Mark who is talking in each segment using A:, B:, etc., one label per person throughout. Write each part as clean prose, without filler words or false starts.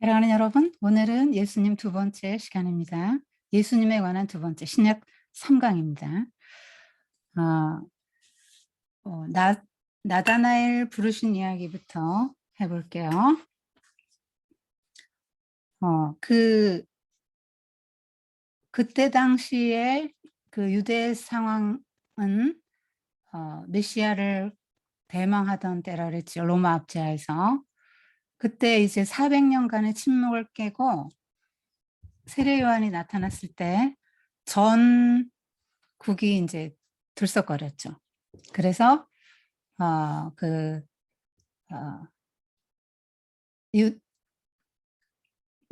A: 사랑하는 여러분, 오늘은 예수님 두 번째 시간입니다. 예수님에 관한 두 번째 신약 3강입니다. 어, 나다나엘 부르신 이야기부터 해볼게요. 그때 당시에 그 유대 상황은 메시아를 대망하던 때라 그랬죠. 로마 압제하에서. 그때 이제 400년간의 침묵을 깨고 세례 요한이 나타났을 때 전국이 이제 들썩거렸죠. 그래서 그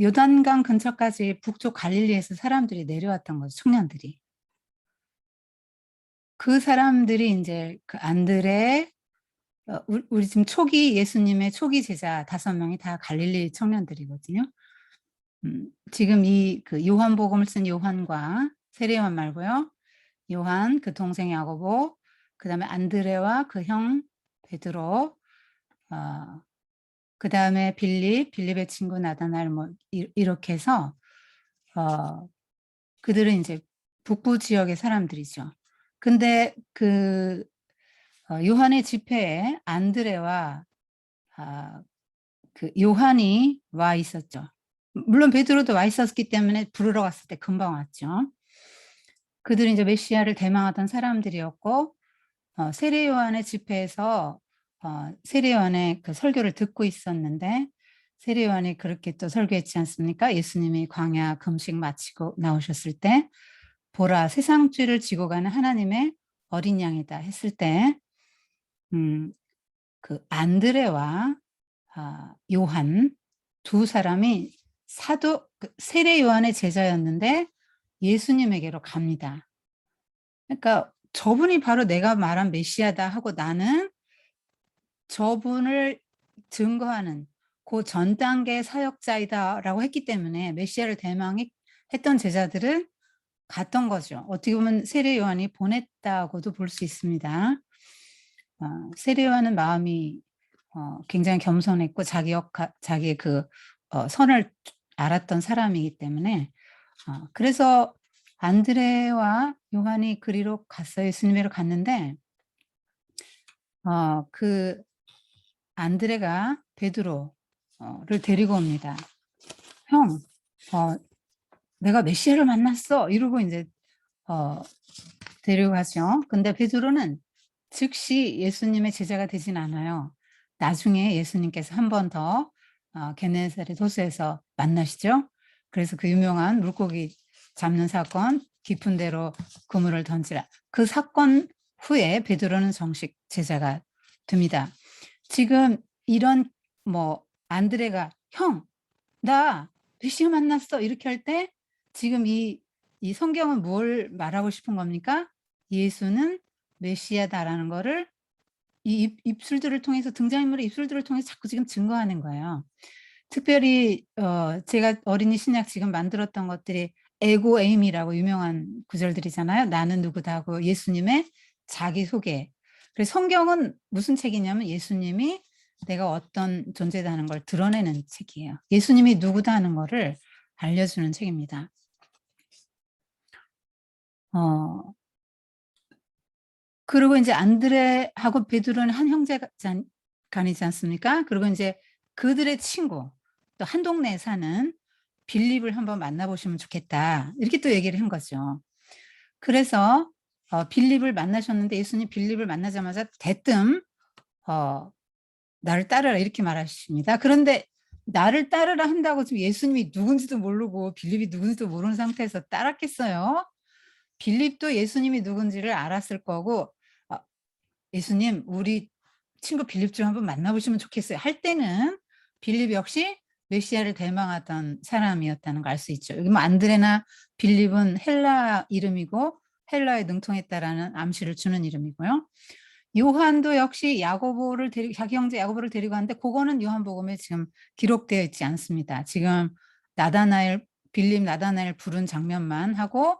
A: 요단강 근처까지 북쪽 갈릴리에서 사람들이 내려왔던 거죠. 청년들이. 그 사람들이 이제 그 안드레, 우리 지금 초기 예수님의 초기 제자 5명이 다 갈릴리 청년들이거든요. 지금 그 요한복음을 쓴 요한과 세례 요한 말고요. 요한, 그 동생 야고보, 그다음에 안드레와 그 형 베드로, 그다음에 빌립의 친구 나다나엘 뭐 이렇게 해서 그들은 이제 북부 지역의 사람들이죠. 근데 그 요한의 집회에 안드레와 그 요한이 와 있었죠. 물론 베드로도 와 있었기 때문에 부르러 갔을 때 금방 왔죠. 그들은 이제 메시아를 대망하던 사람들이었고 세례 요한의 집회에서 세례 요한의 그 설교를 듣고 있었는데 세례 요한이 그렇게 또 설교했지 않습니까? 예수님이 광야 금식 마치고 나오셨을 때 보라 세상 죄를 지고 가는 하나님의 어린 양이다 했을 때 그 안드레와 요한 두 사람이 세례 요한의 제자였는데 예수님에게로 갑니다. 그러니까 저분이 바로 내가 말한 메시아다 하고 나는 저분을 증거하는 그 전 단계 사역자이다라고 했기 때문에 메시아를 대망했던 제자들은 갔던 거죠. 어떻게 보면 세례 요한이 보냈다고도 볼 수 있습니다. 세례 요한은 마음이 굉장히 겸손했고 자기의 그 선을 알았던 사람이기 때문에 그래서 안드레와 요한이 그리로 갔어요. 예수님으로 갔는데 그 안드레가 베드로를 데리고 옵니다. 형, 내가 메시아를 만났어. 이러고 이제 데리고 가죠. 근데 베드로는 즉시 예수님의 제자가 되진 않아요. 나중에 예수님께서 한 번 더 게네사렛 호수에서 만나시죠. 그래서 그 유명한 물고기 잡는 사건, 깊은 데로 그물을 던지라. 그 사건 후에 베드로는 정식 제자가 됩니다. 지금 이런 뭐 안드레가 형, 나 메시아 만났어 이렇게 할 때 지금 이 성경은 뭘 말하고 싶은 겁니까? 예수는 메시아다라는 거를 이 입술들을 통해서 등장인물의 입술들을 통해서 자꾸 지금 증거하는 거예요. 특별히 제가 어린이 신약 지금 만들었던 것들이 에고 에임이라고 유명한 구절들이잖아요. 나는 누구다 하고 예수님의 자기소개. 그래서 성경은 무슨 책이냐면 예수님이 내가 어떤 존재다 하는 걸 드러내는 책이에요. 예수님이 누구다 하는 거를 알려주는 책입니다. 그리고 이제 안드레하고 베드로는 한 형제간이지 않습니까? 그리고 이제 그들의 친구, 또 한 동네에 사는 빌립을 한번 만나보시면 좋겠다. 이렇게 또 얘기를 한 거죠. 그래서 빌립을 만나셨는데 예수님 빌립을 만나자마자 대뜸 나를 따르라 이렇게 말하십니다. 그런데 나를 따르라 한다고 지금 예수님이 누군지도 모르고 빌립이 누군지도 모르는 상태에서 따랐겠어요? 빌립도 예수님이 누군지를 알았을 거고 예수님 우리 친구 빌립 좀 한번 만나보시면 좋겠어요 할 때는 빌립 역시 메시아를 대망하던 사람이었다는 걸 알 수 있죠. 여기 뭐 안드레나 빌립은 헬라 이름이고 헬라에 능통했다라는 암시를 주는 이름이고요. 요한도 역시 자기 형제 야고보를 데리고 왔는데 그거는 요한복음에 지금 기록되어 있지 않습니다. 지금 빌립 나다나엘 부른 장면만 하고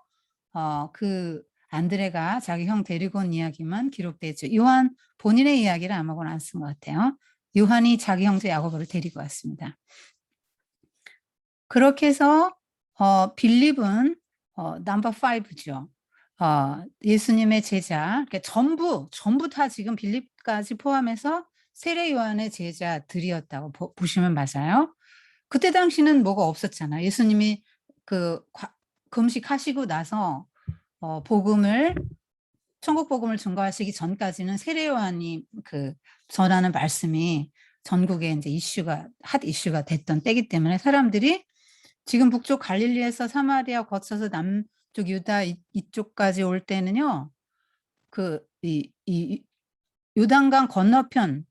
A: 그 안드레가 자기 형 데리고 온 이야기만 기록되어 있죠. 요한 본인의 이야기를 아무거나 안 쓴 것 같아요. 요한이 자기 형제 야고보를 데리고 왔습니다. 그렇게 해서 빌립은 넘버 5죠. 예수님의 제자, 그러니까 전부 다 지금 빌립까지 포함해서 세례 요한의 제자들이었다고 보시면 맞아요. 그때 당시는 뭐가 없었잖아요. 예수님이 그 금식하시고 나서 복음을 천국 복음을 증거하시기 전까지는 세례 요한이 그 전하는 말씀이 전국에 이제 핫 이슈가 됐던 때이기 때문에 사람들이 지금 북쪽 갈릴리에서 사마리아 거쳐서 남쪽 유다 이쪽까지 올 때는요. 이 요단강 건너편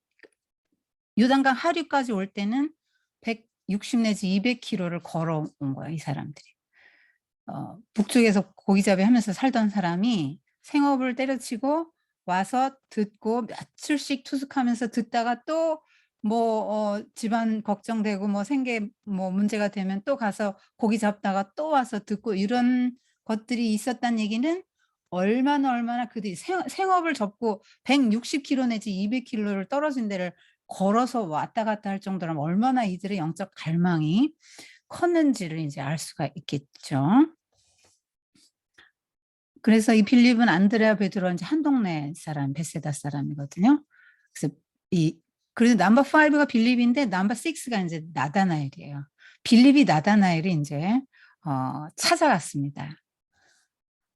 A: 요단강 하류까지 올 때는 160 내지 200km를 걸어온 거예요, 이 사람들이. 북쪽에서 고기잡이 하면서 살던 사람이 생업을 때려치고 와서 듣고 며칠씩 투숙하면서 듣다가 또 집안 걱정되고 생계 문제가 되면 또 가서 고기 잡다가 또 와서 듣고 이런 것들이 있었다는 얘기는 얼마나 그들이 생업을 접고 160km 내지 200km를 떨어진 데를 걸어서 왔다 갔다 할 정도라면 얼마나 이들의 영적 갈망이 컸는지를 이제 알 수가 있겠죠. 그래서 이 빌립은 안드레아 베드로 이제 한 동네 사람, 베세다 사람이거든요. 그래서 그래서 넘버 5가 빌립인데 넘버 6가 이제 나다나엘이에요. 빌립이 나다나엘이 이제 찾아갔습니다.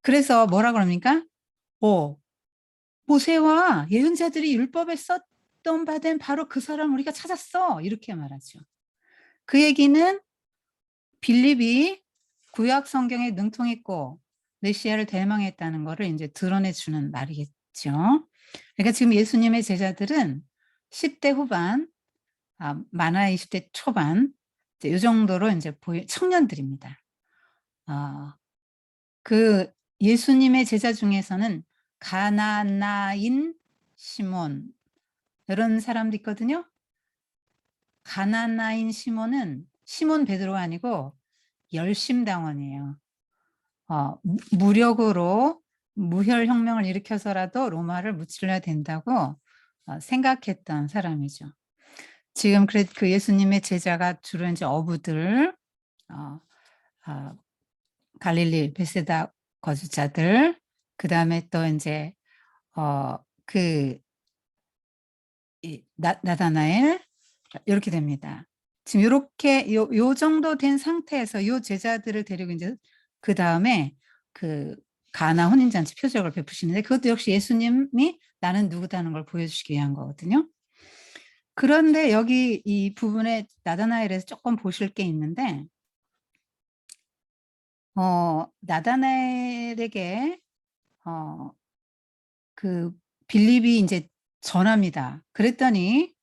A: 그래서 뭐라 그럽니까? 모세와 예언자들이 율법에 썼던 바된 바로 그 사람 우리가 찾았어. 이렇게 말하죠. 그 얘기는 빌립이 구약 성경에 능통했고 메시아를 대망했다는 것을 이제 드러내주는 말이겠죠. 그러니까 지금 예수님의 제자들은 10대 후반, 많아 20대 초반, 이 정도로 이제 청년들입니다. 그 예수님의 제자 중에서는 가나나인 시몬 이런 사람도 있거든요. 가나나인 시몬은 시몬 베드로가 아니고 열심당원이에요. 무력으로 무혈혁명을 일으켜서라도 로마를 무찔러야 된다고 생각했던 사람이죠. 지금 그 예수님의 제자가 주로 이제 어부들, 갈릴리 베세다 거주자들, 그 다음에 또 이제 나다나엘 이렇게 됩니다. 지금 이렇게 요 정도 된 상태에서 요 제자들을 데리고 이제 그 다음에 그 가나 혼인잔치 표적을 베푸시는데 그것도 역시 예수님이 나는 누구다는 걸 보여주시기 위한 거거든요. 그런데 여기 이 부분에 나다나엘에서 조금 보실 게 있는데 나다나엘에게 그 빌립이 이제 전합니다. 그랬더니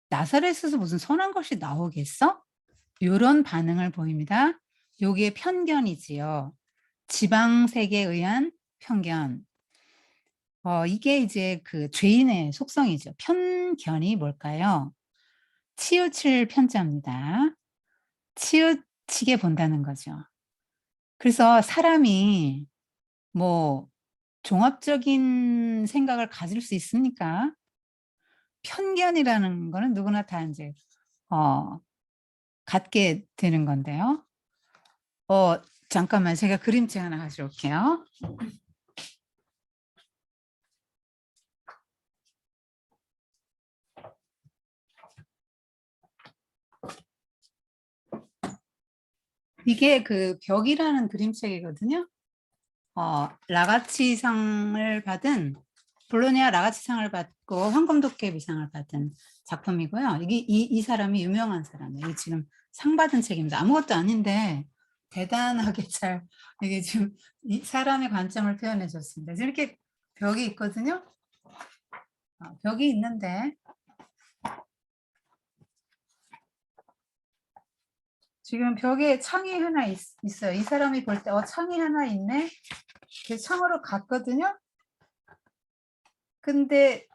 A: 나사렛에서 무슨 선한 것이 나오겠어? 이런 반응을 보입니다. 요게 편견이지요. 지방색에 의한 편견. 이게 이제 그 죄인의 속성이죠. 편견이 뭘까요? 치우칠 편자입니다. 치우치게 본다는 거죠. 그래서 사람이 종합적인 생각을 가질 수 있습니까? 편견이라는 거는 누구나 다 이제 갖게 되는 건데요. 잠깐만 제가 그림책 하나 가져올게요. 이게 그 벽이라는 그림책이거든요. 라가치상을 받은 볼로냐 라가치상을 받고 황금도깨비상을 받은 작품이고요. 이 사람이 유명한 사람이에요. 지금 상 받은 책입니다. 아무것도 아닌데 대단하게 잘 이게 지금 이 사람의 관점을 표현해 줬습니다. 이렇게 벽이 있거든요. 벽이 있는데 지금 벽에 창이 하나 있어요. 이 사람이 볼 때 창이 하나 있네. 창으로 갔거든요. 근데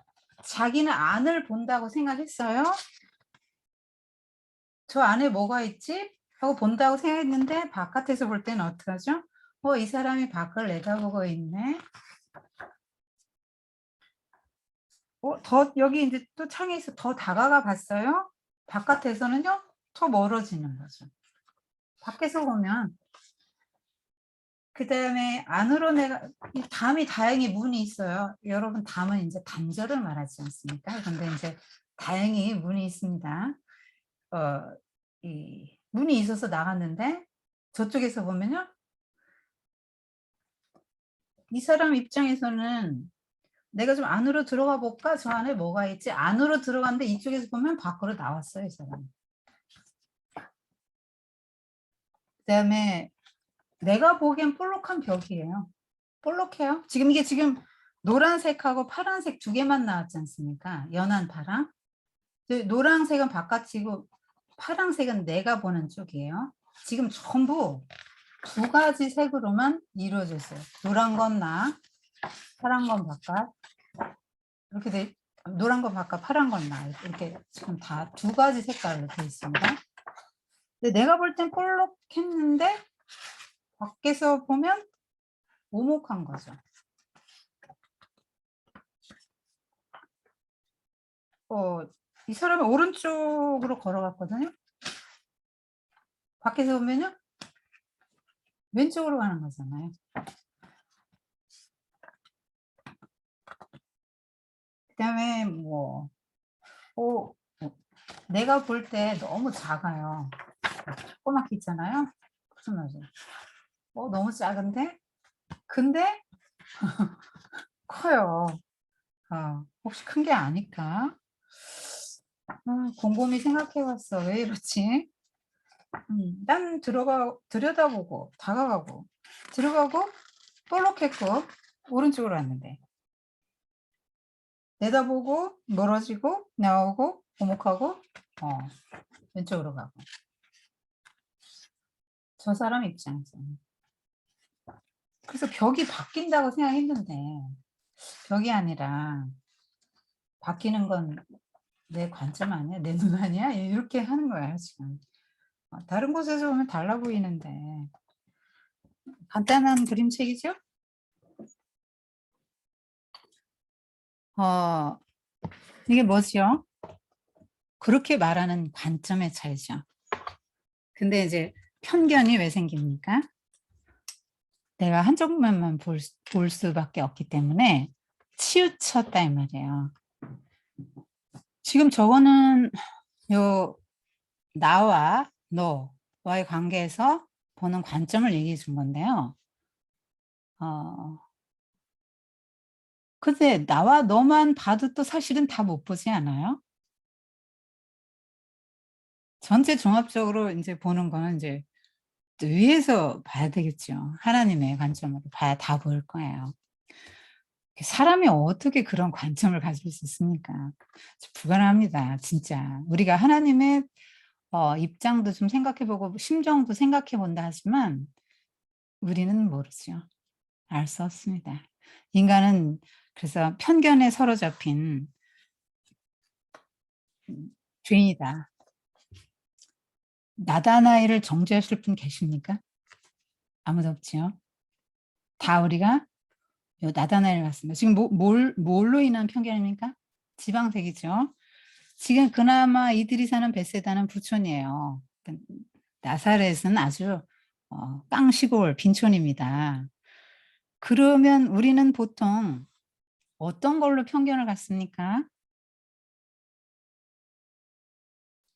A: 자기는 안을 본다고 생각했어요. 저 안에 뭐가 있지? 하고 본다고 생각했는데 바깥에서 볼 때는 어떡하죠? 이 사람이 밖을 내다보고 있네. 여기 이제 또 창에 있어 더 다가가 봤어요. 바깥에서는요, 더 멀어지는 거죠. 밖에서 보면 그 다음에 안으로 내가 이 담이 다행히 문이 있어요. 여러분 담은 이제 단절을 말하지 않습니까? 근데 이제 다행히 문이 있습니다. 이 문이 있어서 나갔는데 저쪽에서 보면요. 이 사람 입장에서는 내가 좀 안으로 들어가 볼까? 저 안에 뭐가 있지? 안으로 들어갔는데 이쪽에서 보면 밖으로 나왔어요, 이 사람. 그다음에 내가 보기엔 볼록한 벽이에요. 볼록해요. 지금 이게 지금 노란색하고 파란색 두 개만 나왔지 않습니까? 연한 파랑. 노란색은 바깥이고 파란색은 내가 보는 쪽이에요. 지금 전부 두 가지 색으로만 이루어져 있어요. 노란 건 나, 파란 건 바깥. 이렇게 돼, 노란 건 바깥, 파란 건 나. 이렇게 지금 다 두 가지 색깔로 되어 있습니다. 근데 내가 볼 땐 볼록했는데 밖에서 보면 오목한 거죠. 이 사람이 오른쪽으로 걸어갔거든요. 밖에서 보면요. 왼쪽으로 가는 거잖아요. 그 다음에 내가 볼 때 너무 작아요. 조그맣게 있잖아요. 무슨 말이죠? 너무 작은데? 근데 커요. 혹시 큰 게 아닐까? 곰곰이 생각해봤어. 왜 이렇지? 난 들여다보고, 다가가고, 들어가고, 볼록했고, 오른쪽으로 왔는데. 내다보고, 멀어지고, 나오고, 오목하고, 왼쪽으로 가고. 저 사람 입장에서는. 그래서 벽이 바뀐다고 생각했는데, 벽이 아니라, 바뀌는 건 내 관점 아니야? 내 눈 아니야? 이렇게 하는 거예요, 지금. 다른 곳에서 보면 달라 보이는데. 간단한 그림책이죠? 이게 뭐죠? 그렇게 말하는 관점의 차이죠. 근데 이제 편견이 왜 생깁니까? 내가 한쪽면만 볼 수밖에 없기 때문에 치우쳤다 이 말이에요. 지금 저거는 나와 너와의 관계에서 보는 관점을 얘기해 준 건데요. 근데 나와 너만 봐도 또 사실은 다 못 보지 않아요? 전체 종합적으로 이제 보는 거는 이제 위에서 봐야 되겠죠. 하나님의 관점으로 봐야 다 보일 거예요. 사람이 어떻게 그런 관점을 가질 수 있습니까? 불가능합니다. 진짜. 우리가 하나님의 입장도 좀 생각해보고 심정도 생각해본다 하지만 우리는 모르죠. 알 수 없습니다. 인간은 그래서 편견에 사로잡힌 죄인이다. 나다나엘을 정죄하실 분 계십니까? 아무도 없지요. 다 우리가 나다나엘 같습니다. 지금 뭘로 인한 편견입니까? 지방색이죠. 지금 그나마 이들이 사는 벳세다는 부촌이에요. 나사렛은 아주 깡시골 빈촌입니다. 그러면 우리는 보통 어떤 걸로 편견을 갖습니까?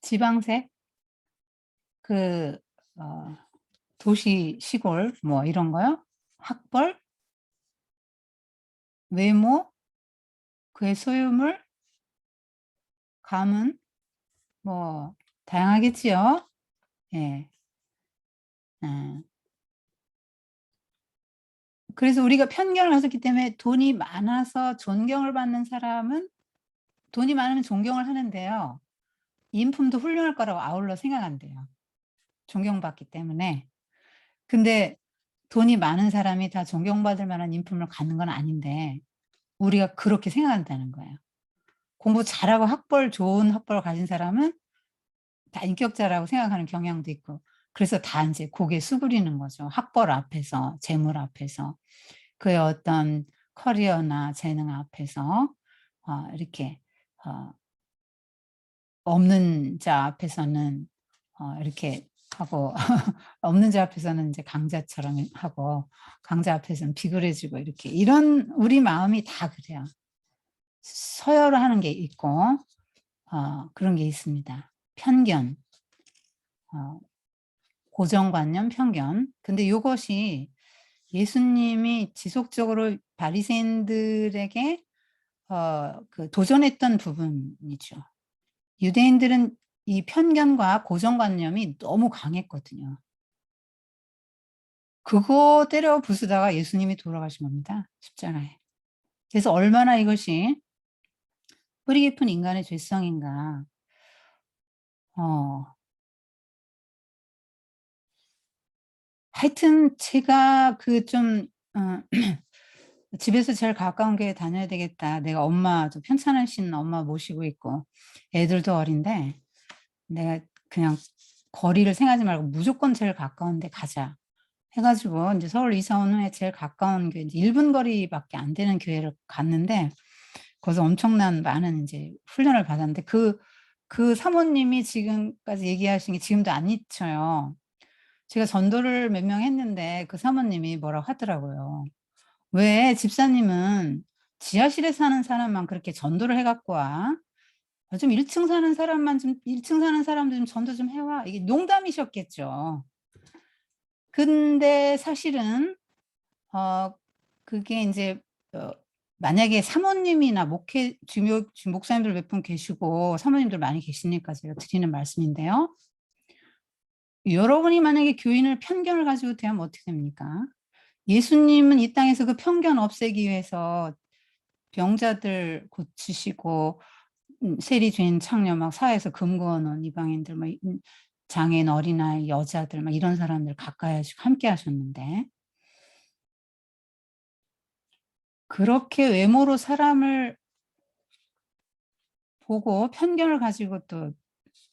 A: 지방색, 도시, 시골, 뭐 이런 거요? 학벌, 외모, 그의 소유물, 가문, 뭐 다양하겠지요. 예. 그래서 우리가 편견을 가졌기 때문에 돈이 많아서 존경을 받는 사람은 돈이 많으면 존경을 하는데요. 인품도 훌륭할 거라고 아울러 생각한대요. 존경받기 때문에. 근데 돈이 많은 사람이 다 존경받을 만한 인품을 갖는 건 아닌데 우리가 그렇게 생각한다는 거예요. 공부 잘하고 좋은 학벌을 가진 사람은 다 인격자라고 생각하는 경향도 있고 그래서 다 이제 고개 수그리는 거죠. 학벌 앞에서, 재물 앞에서. 그의 어떤 커리어나 재능 앞에서 이렇게 없는 자 앞에서는 이렇게 하고 없는 자 앞에서는 이제 강자처럼 하고 강자 앞에서는 비굴해지고 이렇게 이런 우리 마음이 다 그래요. 서열하는 게 있고 그런 게 있습니다. 편견, 고정관념, 편견. 근데 이것이 예수님이 지속적으로 바리새인들에게 그 도전했던 부분이죠. 유대인들은 이 편견과 고정관념이 너무 강했거든요. 그거 때려 부수다가 예수님이 돌아가신 겁니다. 십자가에. 그래서 얼마나 이것이 뿌리 깊은 인간의 죄성인가. 하여튼 제가 그 좀 집에서 제일 가까운 교회 다녀야 되겠다. 내가 엄마 좀 편찮으신 엄마 모시고 있고 애들도 어린데 내가 그냥 거리를 생각하지 말고 무조건 제일 가까운 데 가자 해 가지고 인제 서울 이사 온 후에 제일 가까운 교회 이제 1분 거리밖에 안 되는 교회를 갔는데 거기서 엄청난 많은 인제 훈련을 받았는데 그 사모님이 지금까지 얘기하신 게 지금도 안 잊혀요. 제가 전도를 몇 명 했는데 그 사모님이 뭐라고 하더라고요. "왜 집사님은 지하실에 사는 사람만 그렇게 전도를 해 갖고 와? 좀 1층 사는 사람만 좀 1층 사는 사람도 좀 전도 좀 해 와." 이게 농담이셨겠죠. 근데 사실은 어 그게 인제 어 만약에 사모님이나 목사님들 몇 분 계시고 사모님들 많이 계시니까 제가 드리는 말씀인데요. 여러분이 만약에 교인을 편견을 가지고 대하면 어떻게 됩니까? 예수님은 이 땅에서 그 편견 없애기 위해서 병자들 고치시고 세리 죄인 창녀 막 사회에서 금고 놓은 이방인들 막 장애인 어린아이 여자들 막 이런 사람들 가까이 하시고 함께 하셨는데 그렇게 외모로 사람을 보고 편견을 가지고 또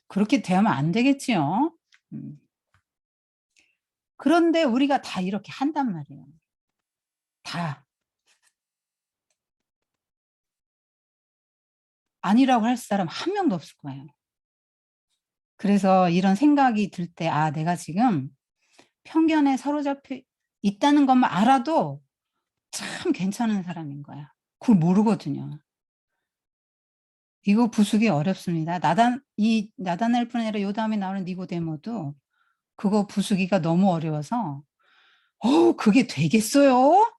A: 그렇게 대하면 안 되겠지요. 음. 그런데 우리가 다 이렇게 한단 말이에요. 다. 아니라고 할 사람 한 명도 없을 거예요. 그래서 이런 생각이 들 때 '아 내가 지금 편견에 사로잡혀 있다는 것만 알아도 참 괜찮은 사람인 거야.' 그걸 모르거든요. 이거 부수기 어렵습니다. 나다나엘 뿐 아니라 요다음에 나오는 니고데모도 그거 부수기가 너무 어려워서 그게 되겠어요?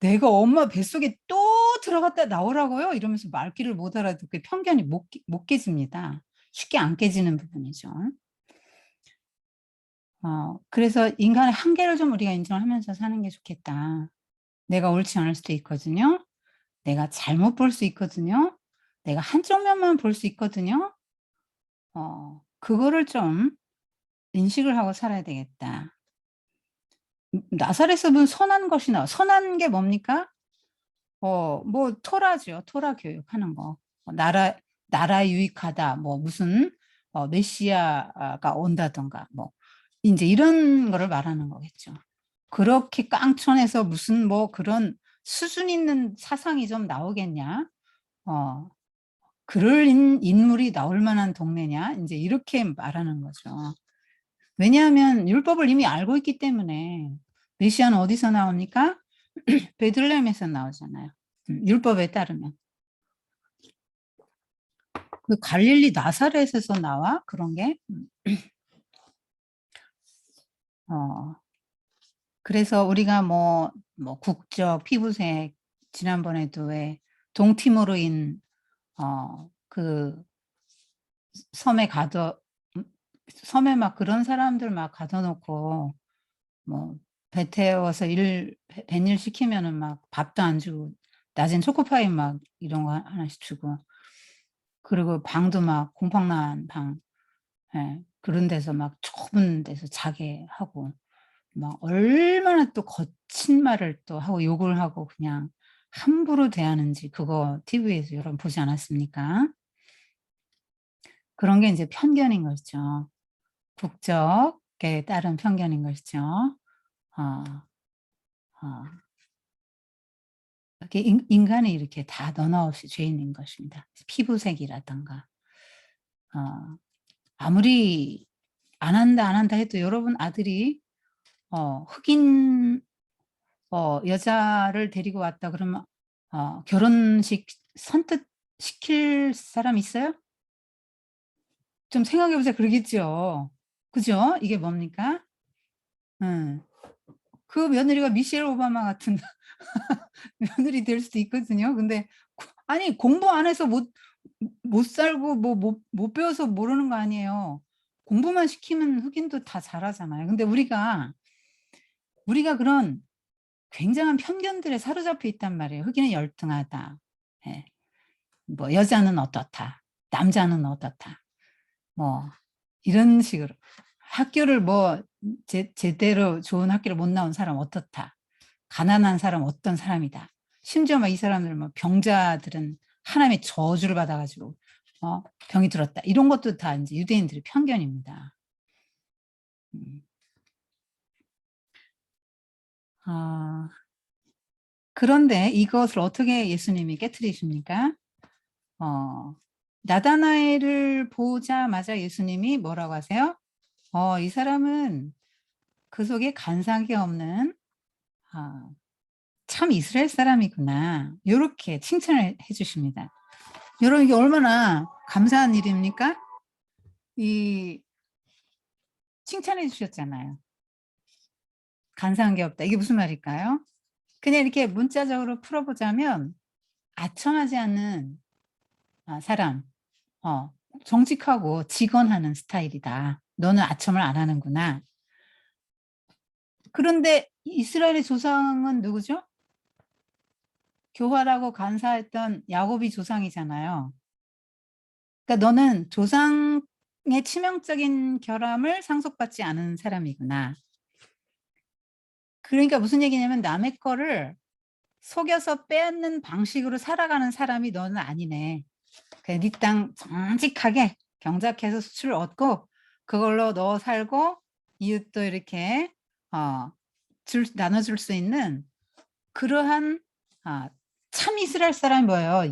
A: 내가 엄마 뱃속에 또 들어갔다 나오라고요?" 이러면서 말귀를 못 알아듣고 편견이 못 깨집니다. 쉽게 안 깨지는 부분이죠. 그래서 '인간의 한계를 좀 우리가 인정하면서 사는 게 좋겠다.' 내가 옳지 않을 수도 있거든요. 내가 잘못 볼 수 있거든요. 내가 한쪽 면만 볼 수 있거든요. 그거를 좀 인식을 하고 살아야 되겠다. 나사렛에서는 선한 것이 선한 게 뭡니까? 뭐 토라죠. 토라 교육하는 거. 나라 유익하다. 뭐 무슨 메시아가 온다든가 뭐 인제 이런 거를 말하는 거겠죠. 그렇게 깡촌에서 무슨 뭐 그런 수준 있는 사상이 좀 나오겠냐? 어 그럴 인물이 나올 만한 동네냐? 인제 이렇게 말하는 거죠. 왜냐하면 율법을 이미 알고 있기 때문에 메시아는 어디서 나옵니까? 베들레헴에서 나오잖아요. 율법에 따르면. 그 갈릴리 나사렛에서 나와? 그런 게? 어 그래서 우리가 국적, 피부색 지난번에도 왜 동티모르인 그 섬에 가둬 음 섬에 막 그런 사람들 막 가둬 놓고 뭐 배 태워서 뱃일 시키면은 막 밥도 안 주고 낮엔 초코파이 막 이런 거 하나씩 주고 그리고 방도 막 곰팡난 방 그런 데서 막 좁은 데서 자게 하고 막 얼마나 또 거친 말을 또 하고 욕을 하고 그냥 함부로 대하는지 그거 TV에서 여러분 보지 않았습니까? 그런 게 인제 편견인 것이죠. 국적에 따른 편견인 것이죠. 어 어 그게 인간이 이렇게 다 너나 없이 죄인인 것입니다. 피부색이라든가 어 아무리 안 한다 해도 여러분 아들이 흑인 여자를 데리고 왔다 그러면 결혼식 선뜻 시킬 사람 있어요? 좀 생각해 보세요. 그러겠죠. 그죠? 이게 뭡니까? 그 며느리가 미셸 오바마 같은 며느리 될 수도 있거든요. 근데 아니 공부 안 해서 못 살고 뭐 못 배워서 모르는 거 아니에요. 공부만 시키면 흑인도 다 잘하잖아요. 근데 우리가 그런 굉장한 편견들에 사로잡혀 있단 말이에요. 흑인은 열등하다. 예. 뭐 여자는 어떻다. 남자는 어떻다. 뭐 이런 식으로 학교를 뭐 제대로 좋은 학교를 못 나온 사람 어떻다. 가난한 사람 어떤 사람이다. 심지어 막 이 사람들 뭐 병자들은 하나님의 저주를 받아가지고 병이 들었다. 이런 것도 다 이제 유대인들의 편견입니다. 그런데 이것을 어떻게 예수님이 깨트리십니까? 나다나엘을 보자마자 예수님이 뭐라고 하세요? 이 사람은 그 속에 간삭이 없는 참 이스라엘 사람이구나. 이렇게 칭찬을 해주십니다. 여러분 이게 얼마나 감사한 일입니까? 이 칭찬해 주셨잖아요. 간사한 게 없다. 이게 무슨 말일까요? 그냥 이렇게 문자적으로 풀어보자면 아첨하지 않는 사람, 정직하고 직언하는 스타일이다. 너는 아첨을 안 하는구나. 그런데 이스라엘의 조상은 누구죠? 교활하고 간사했던 야곱이 조상이잖아요. 그러니까 너는 조상의 치명적인 결함을 상속받지 않은 사람이구나. 그러니까 무슨 얘기냐면 남의 거를 속여서 빼앗는 방식으로 살아가는 사람이 너는 아니네. 네 땅 정직하게 경작해서 수출을 얻고 그걸로 너 살고 이웃도 이렇게 나눠줄 수 있는 그러한 참 이스라엘 사람이 뭐예요?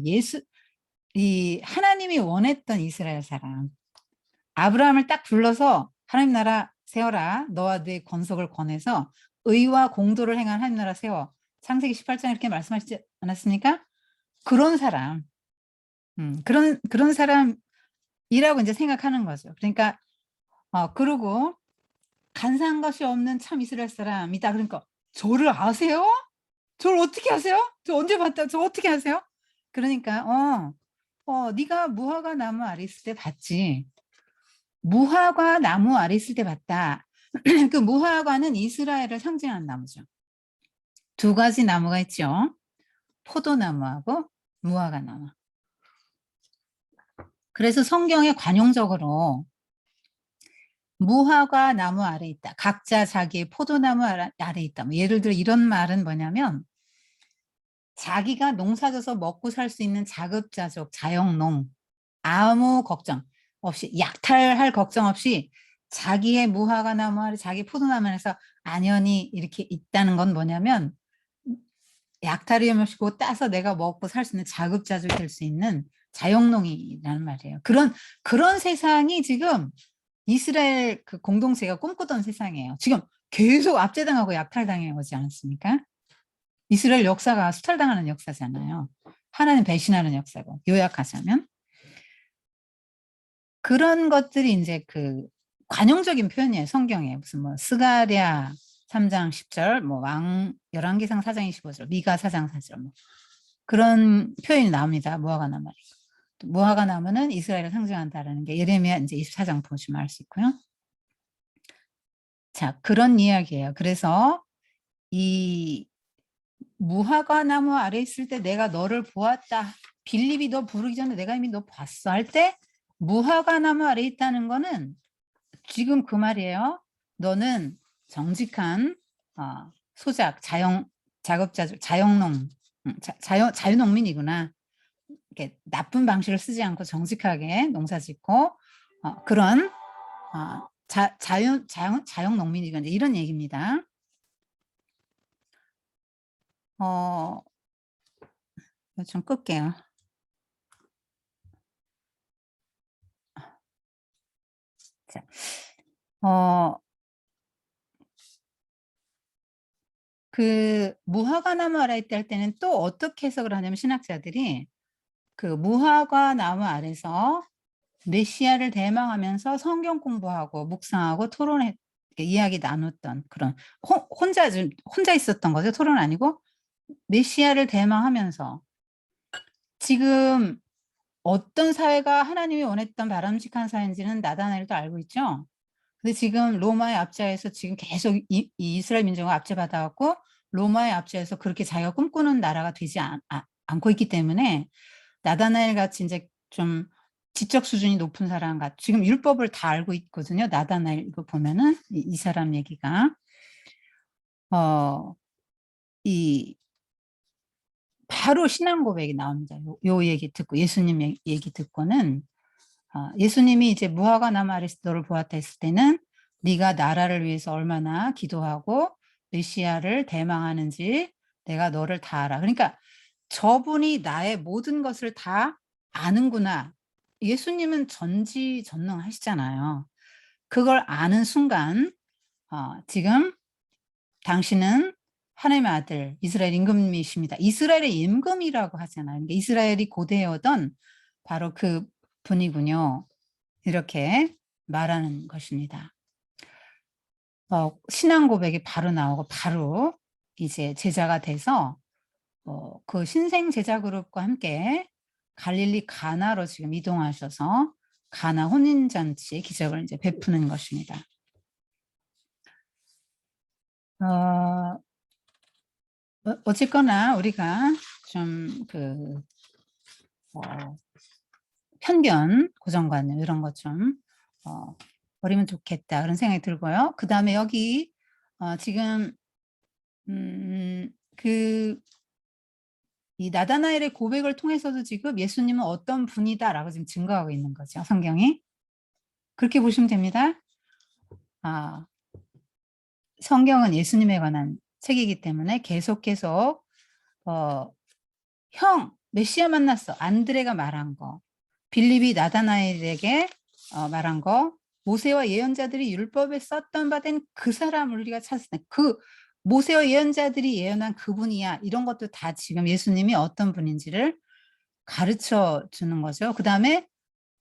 A: 이 하나님이 원했던 이스라엘 사람. 아브라함을 딱 불러서 하나님 나라 세워라. 너와 네 건속을 권해서 의와 공도를 행한 하나님 나라 세워. 창세기 18장 이렇게 말씀하시지 않았습니까? 그런 사람. 그런 사람이라고 이제 생각하는 거죠. 그러니까 그러고 간사한 것이 없는 참 이스라엘 사람이다. 그러니까 저를 아세요? 저를 어떻게 아세요? 저 언제 봤다. 저 어떻게 아세요? 그러니까 네가 무화과 나무 아래 있을 때 봤지. 무화과 나무 아래 있을 때 봤다. 그 무화과는 이스라엘을 상징하는 나무죠. 두 가지 나무가 있죠. 포도나무하고 무화과 나무. 그래서 성경에 관용적으로 무화과 나무 아래 있다. 각자 자기의 포도나무 아래 있다. 뭐 예를 들어 이런 말은 뭐냐면 자기가 농사져서 먹고 살 수 있는 자급자족, 자영농, 아무 걱정 없이 약탈할 걱정 없이 자기의 무화과 나무 아래 자기 포도나무 아래서 안연히 이렇게 있다는 건 뭐냐면 약탈이 없이 고 따서 내가 먹고 살 수 있는 자급자족이 될 수 있는 자영농이라는 말이에요. 그런 세상이 지금 이스라엘 그 공동체가 꿈꾸던 세상이에요. 지금 계속 압제당하고 약탈당해 오지 않았습니까? 이스라엘 역사가 수탈당하는 역사잖아요. 하나님 배신하는 역사고 요약하자면 그런 것들이 이제 그 관용적인 표현이에요. 성경에 무슨 뭐 스가랴 3장 10절, 뭐 열왕기상 4장 25절, 미가 4장 4절 뭐 그런 표현이 나옵니다. 무화과 나무. 무화과 나무는 이스라엘을 상징한다라는 게 예레미야 이제 24장 보시면 알 수 있고요. 자, 그런 이야기예요. 그래서 이 무화과 나무 아래 있을 때 내가 너를 보았다. 빌립이 너 부르기 전에 내가 이미 너 봤어 할 때 무화과 나무 아래 있다는 거는 지금 그 말이에요. 너는 정직한 소작, 작업자, 자영농, 자유농민이구나. 이렇게 나쁜 방식을 쓰지 않고 정직하게 농사 짓고 그런 자영농민이구나. 이런 얘기입니다. 좀 끌게요. 자, 어, 그 무화과 나무 아래 있다 할 때는 또 어떻게 해석을 하냐면 신학자들이 그 무화과 나무 아래서 메시아를 대망하면서 성경 공부하고 묵상하고 토론해 이야기 나눴던 그런 혼자 있었던 거죠. 토론 아니고 메시아를 대망하면서 지금 어떤 사회가 하나님이 원했던 바람직한 사회인지는 나다나엘도 알고 있죠. 근데 지금 로마의 압제에서 지금 계속 이 이스라엘 민족을 압제받아갖고 로마의 압제에서 그렇게 자기가 꿈꾸는 나라가 되지 않고 있기 때문에 나다나엘 같이 이제 좀 지적 수준이 높은 사람 같 지금 율법을 다 알고 있거든요. 나다나엘 이거 보면은 이 사람 얘기가 이 바로 신앙 고백이 나옵니다. 요 얘기 듣고 예수님 얘기 듣고는 예수님이 이제 무화과 나무 아래서 너를 보았다 했을 때는 네가 나라를 위해서 얼마나 기도하고 메시아를 대망하는지 내가 너를 다 알아. 그러니까 저분이 나의 모든 것을 다 아는구나. 예수님은 전지전능하시잖아요. 그걸 아는 순간 지금 당신은 하나님의 아들 이스라엘 임금이십니다. 이스라엘의 임금이라고 하잖아요. 그러니까 이스라엘이 고대해오던 바로 그 분이군요. 이렇게 말하는 것입니다. 신앙 고백이 바로 나오고 바로 이제 제자가 돼서 그 신생 제자 그룹과 함께 갈릴리 가나로 지금 이동하셔서 가나 혼인잔치의 기적을 이제 베푸는 것입니다. 어쨌거나 우리가 좀 편견, 고정관념 이런 것 좀 버리면 좋겠다 그런 생각이 들고요. 그 다음에 여기 지금 이 나다나엘의 고백을 통해서도 지금 예수님은 어떤 분이다라고 지금 증거하고 있는 거죠. 성경이. 그렇게 보시면 됩니다. 성경은 예수님에 관한 책이기 때문에 계속 형 메시아 만났어. 안드레가 말한 거. 빌립이 나다나엘에게 말한 거. 모세와 예언자들이 율법에 썼던 바 된 그 사람을 우리가 찾았다. 그 모세와 예언자들이 예언한 그분이야. 이런 것도 다 지금 예수님이 어떤 분인지를 가르쳐 주는 거죠. 그 다음에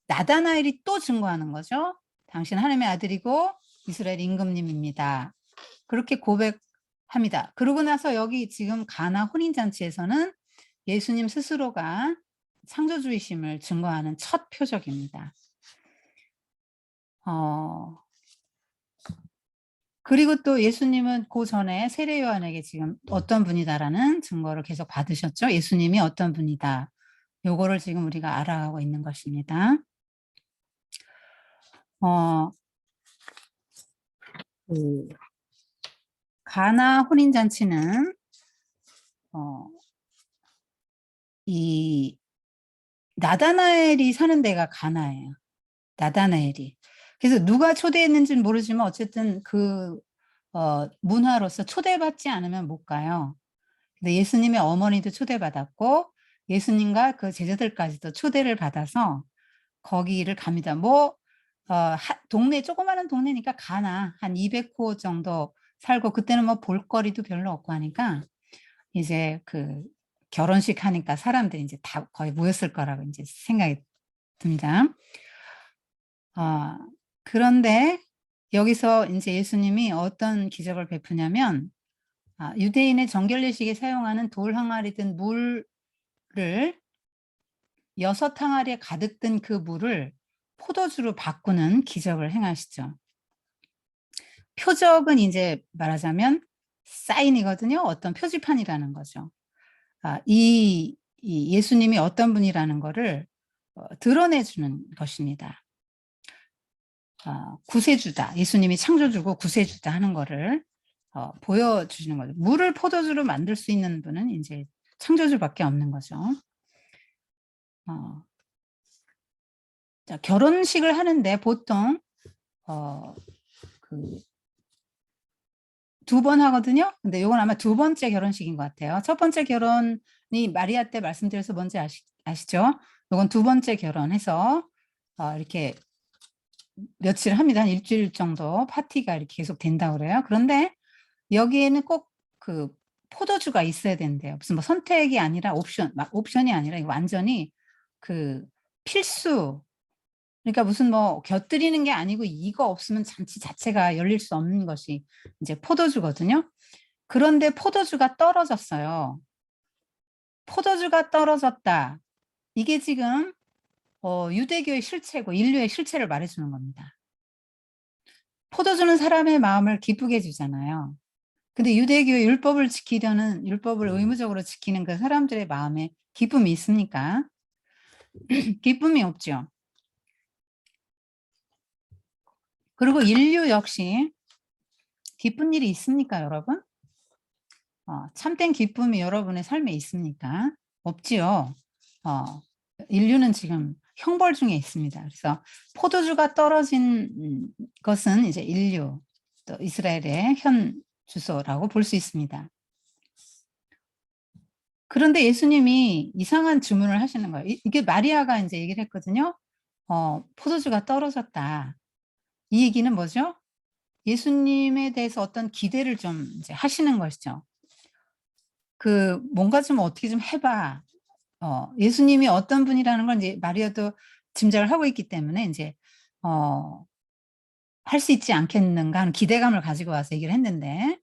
A: 나다나엘이 또 증거하는 거죠. 당신 하나님의 아들이고 이스라엘 임금님입니다. 그렇게 고백합니다. 그러고 나서 여기 지금 가나 혼인잔치에서는 예수님 스스로가 창조주이심을 증거하는 첫 표적입니다. 그리고 또 예수님은 그 전에 세례 요한에게 지금 어떤 분이다라는 증거를 계속 받으셨죠. 예수님이 어떤 분이다. 요거를 지금 우리가 알아가고 있는 것입니다. 가나 혼인잔치는 이 나다나엘이 사는 데가 가나예요. 나다나엘이. 그래서 누가 초대했는지는 모르지만 어쨌든 그 문화로서 초대받지 않으면 못 가요. 근데 예수님의 어머니도 초대받았고 예수님과 그 제자들까지도 초대를 받아서 거기를 갑니다. 동네 조그마한 동네니까 가나 한 200호 정도 살고 그때는 뭐 볼거리도 별로 없고 하니까 이제 그 결혼식 하니까 사람들이 이제 다 거의 모였을 거라고 이제 생각이 듭니다. 그런데 여기서 이제 예수님이 어떤 기적을 베푸냐면 유대인의 정결 예식에 사용하는 돌 항아리 든 물을 6 항아리에 가득 든 그 물을 포도주로 바꾸는 기적을 행하시죠. 표적은 이제 말하자면 사인이거든요. 어떤 표지판이라는 거죠. 이 예수님이 어떤 분이라는 거를 드러내주는 것입니다. 구세주다. 예수님이 창조주고 구세주다 하는 거를 보여주시는 거죠. 물을 포도주로 만들 수 있는 분은 이제 창조주밖에 없는 거죠. 자, 결혼식을 하는데 보통 두 번 하거든요. 근데 이건 아마 두 번째 결혼식인 것 같아요. 첫 번째 결혼이 마리아 때 말씀드려서 뭔지 아시죠? 이건 두 번째 결혼해서 이렇게 며칠 합니다. 한 일주일 정도 파티가 이렇게 계속 된다고 그래요. 그런데 여기에는 꼭 그 포도주가 있어야 된대요. 무슨 뭐 선택이 아니라 옵션이 아니라 완전히 그 필수. 그러니까 무슨 뭐 곁들이는 게 아니고 이거 없으면 잔치 자체가 열릴 수 없는 것이 이제 포도주거든요. 그런데 포도주가 떨어졌어요. 포도주가 떨어졌다. 이게 지금 유대교의 실체고 인류의 실체를 말해주는 겁니다. 포도주는 사람의 마음을 기쁘게 해주잖아요. 근데 유대교의 율법을 의무적으로 지키는 그 사람들의 마음에 기쁨이 있습니까? 기쁨이 없죠. 그리고 인류 역시 기쁜 일이 있습니까, 여러분? 참된 기쁨이 여러분의 삶에 있습니까? 없지요. 인류는 지금 형벌 중에 있습니다. 그래서 포도주가 떨어진 것은 이제 인류, 또 이스라엘의 현 주소라고 볼 수 있습니다. 그런데 예수님이 이상한 주문을 하시는 거예요. 이게 마리아가 이제 얘기를 했거든요. 포도주가 떨어졌다. 이 얘기는 뭐죠? 예수님에 대해서 어떤 기대를 좀 이제 하시는 것이죠. 뭔가 좀 어떻게 좀 해봐. 예수님이 어떤 분이라는 걸 이제 마리아도 짐작을 하고 있기 때문에 이제 할 수 있지 않겠는가 하는 기대감을 가지고 와서 얘기를 했는데,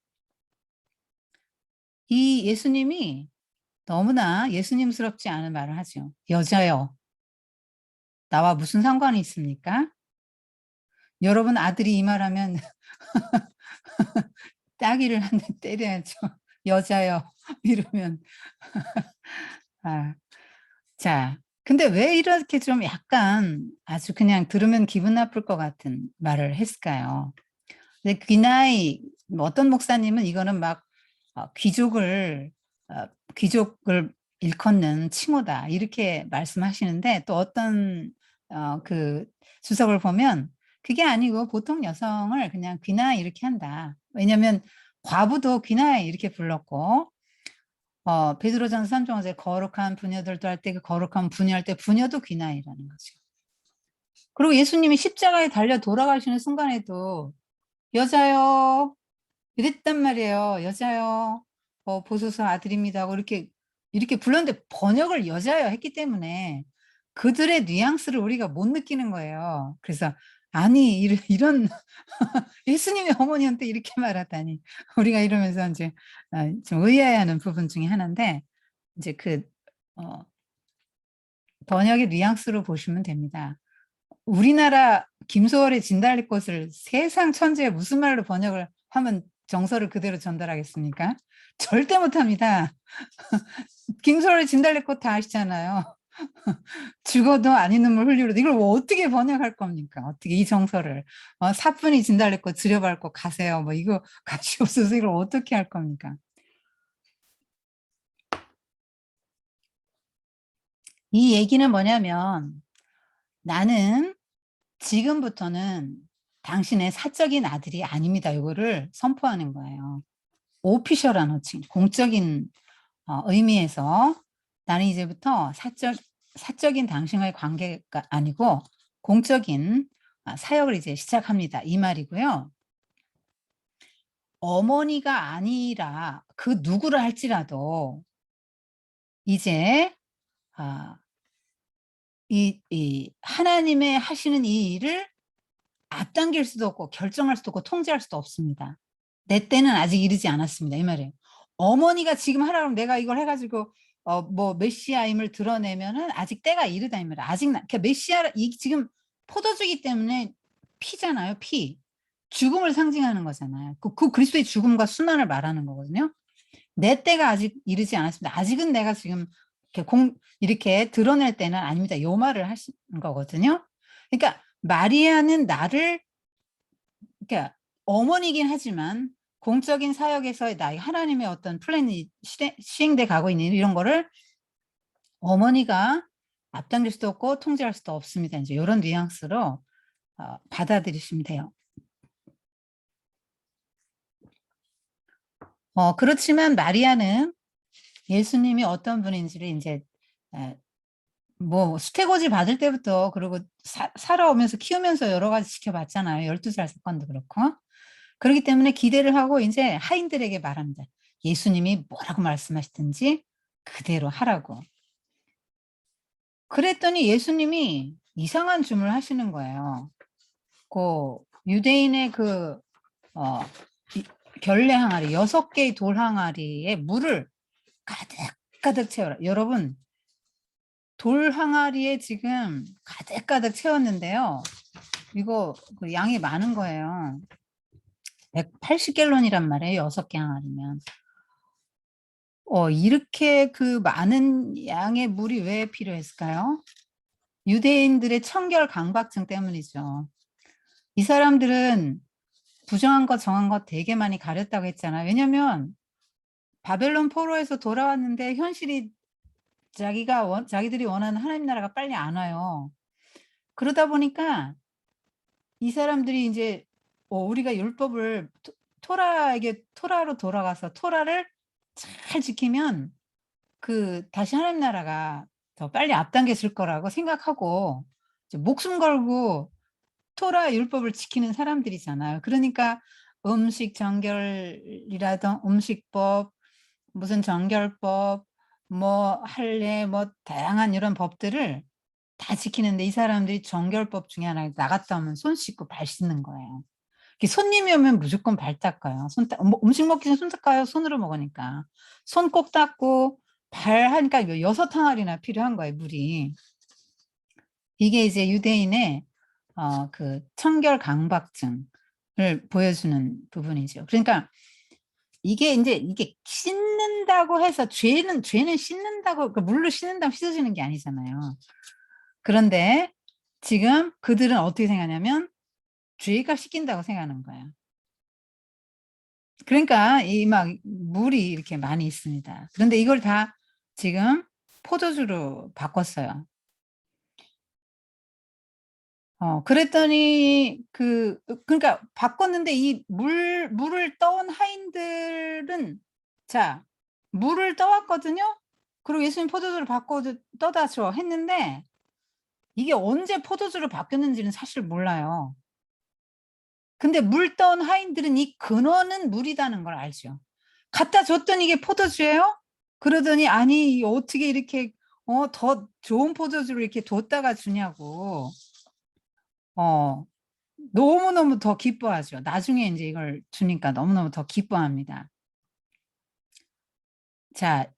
A: 이 예수님이 너무나 예수님스럽지 않은 말을 하죠. 여자여, 나와 무슨 상관이 있습니까? 여러분 아들이 이 말하면 따귀를 한 대 때려야죠. 여자여 이러면. 자, 근데 왜 이렇게 좀 약간 아주 그냥 들으면 기분 나쁠 것 같은 말을 했을까요? 근데 귀나이 어떤 목사님은 이거는 막 귀족을 일컫는 칭호다 이렇게 말씀하시는데, 또 어떤 그 주석을 보면 그게 아니고 보통 여성을 그냥 귀나이 이렇게 한다. 왜냐하면 과부도 귀나이 이렇게 불렀고, 베드로전서 3장에 거룩한 부녀들도 할 때 그 거룩한 부녀할 때 부녀도 귀나이라는 거죠. 그리고 예수님이 십자가에 달려 돌아가시는 순간에도 여자요 이랬단 말이에요. 여자요 보소서 아들입니다 하고 이렇게 불렀는데 번역을 여자요 했기 때문에 그들의 뉘앙스를 우리가 못 느끼는 거예요. 그래서 아니 이런 예수님이 어머니한테 이렇게 말하다니 우리가 이러면서 이제 좀 의아해하는 부분 중에 하나인데, 이제 번역의 뉘앙스로 보시면 됩니다. 우리나라 김소월의 진달래꽃을 세상 천지에 무슨 말로 번역을 하면 정서를 그대로 전달하겠습니까? 절대 못합니다. 김소월의 진달래꽃 다 아시잖아요. 죽어도 아닌 눈물 흘리로도 이걸 뭐 어떻게 번역할 겁니까? 어떻게 이 정서를 사뿐히 진달래꽃 들여밟고 가세요. 뭐 이거 가시 없어서 이걸 어떻게 할 겁니까? 이 얘기는 뭐냐면 나는 지금부터는 당신의 사적인 아들이 아닙니다. 이거를 선포하는 거예요. 오피셜한 호칭, 공적인 의미에서 나는 이제부터 사적인 당신과의 관계가 아니고 공적인 사역을 이제 시작합니다. 이 말이고요. 어머니가 아니라 그 누구를 할지라도 이제 이 하나님의 하시는 이 일을 앞당길 수도 없고 결정할 수도 없고 통제할 수도 없습니다. 내 때는 아직 이르지 않았습니다. 이 말이에요. 어머니가 지금 하라 그러면 내가 이걸 해가지고 뭐 메시아임을 드러내면은 아직 때가 이르다 이 말이에요. 아직 그러니까 메시아 지금 포도주기 때문에 피잖아요. 피. 죽음을 상징하는 거잖아요. 그 그리스도의 죽음과 순환을 말하는 거거든요. 내 때가 아직 이르지 않았습니다. 아직은 내가 지금 이렇게 드러낼 때는 아닙니다. 요 말을 하시는 거거든요. 그러니까 마리아는 나를, 그러니까 어머니긴 하지만 공적인 사역에서의 나의 하나님의 어떤 플랜이 시행돼 가고 있는 이런 거를 어머니가 앞당길 수도 없고 통제할 수도 없습니다. 이제 이런 뉘앙스로 받아들이시면 돼요. 그렇지만 마리아는 예수님이 어떤 분인지를 이제 뭐 수태고지 받을 때부터 그리고 살아오면서 키우면서 여러 가지 지켜봤잖아요. 12살 사건도 그렇고. 그렇기 때문에 기대를 하고 이제 하인들에게 말합니다. 예수님이 뭐라고 말씀하시든지 그대로 하라고. 그랬더니 예수님이 이상한 주문을 하시는 거예요. 그 유대인의 그 결례 항아리 6개의 돌 항아리에 물을 가득 채워라. 여러분 돌 항아리에 지금 가득 채웠는데요. 이거 그 양이 많은 거예요. 180갤론이란 말이에요. 6개 항아리면. 이렇게 그 많은 양의 물이 왜 필요했을까요? 유대인들의 청결 강박증 때문이죠. 이 사람들은 부정한 것 정한 것 되게 많이 가렸다고 했잖아요. 왜냐면 바벨론 포로에서 돌아왔는데 현실이 자기들이 원하는 하나님 나라가 빨리 안 와요. 그러다 보니까 이 사람들이 이제 우리가 율법을 토라로 돌아가서 토라를 잘 지키면 다시 하나님 나라가 더 빨리 앞당겼을 거라고 생각하고 이제 목숨 걸고 토라 율법을 지키는 사람들이잖아요. 그러니까 음식 정결이라든 음식법, 무슨 정결법, 뭐 할례, 뭐 다양한 이런 법들을 다 지키는데 이 사람들이 정결법 중에 하나 나갔다 오면 손 씻고 발 씻는 거예요. 손님이 오면 무조건 발 닦아요. 음식 먹기 전에 손 닦아요. 손으로 먹으니까. 손 꼭 닦고 발 하니까 6항아리나 필요한 거예요, 물이. 이게 이제 유대인의 그 청결 강박증을 보여주는 부분이죠. 그러니까 이게 씻는다고 해서 죄는 씻는다고 물로 씻는다고 씻어지는 게 아니잖아요. 그런데 지금 그들은 어떻게 생각하냐면 죄가 씻긴다고 생각하는 거예요. 그러니까 이 막 물이 이렇게 많이 있습니다. 그런데 이걸 다 지금 포도주로 바꿨어요. 그랬더니 그러니까 바꿨는데 이 물을 떠온 하인들은 자, 물을 떠왔거든요. 그리고 예수님 포도주를 바꿔 떠다 줘 했는데 이게 언제 포도주로 바뀌었는지는 사실 몰라요. 근데 물 떠온 하인들은 이 근원은 물이라는 걸 알죠. 갖다 줬더니 이게 포도주예요? 그러더니 아니 어떻게 이렇게 더 좋은 포도주를 이렇게 뒀다가 주냐고. 너무너무 더 기뻐하죠. 나중에 인제 이걸 주니까 너무너무 더 기뻐합니다. 자,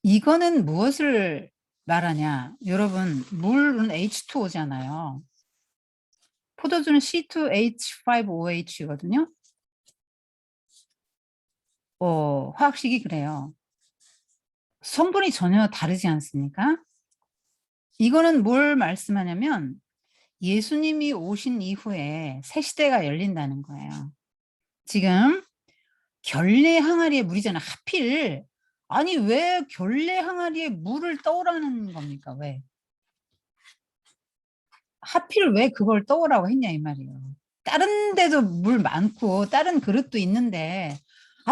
A: 이거는 무엇을 말하냐? 여러분 물은 H2O잖아요. 포도주는 C2H5OH거든요. 화학식이 그래요. 성분이 전혀 다르지 않습니까? 이거는 뭘 말씀하냐면 예수님이 오신 이후에 새 시대가 열린다는 거예요. 지금 결례 항아리에 물이잖아. 하필 아니 왜 결례 항아리에 물을 떠오라는 겁니까? 왜? 하필 왜 그걸 떠오라고 했냐 이 말이에요. 다른 데도 물 많고 다른 그릇도 있는데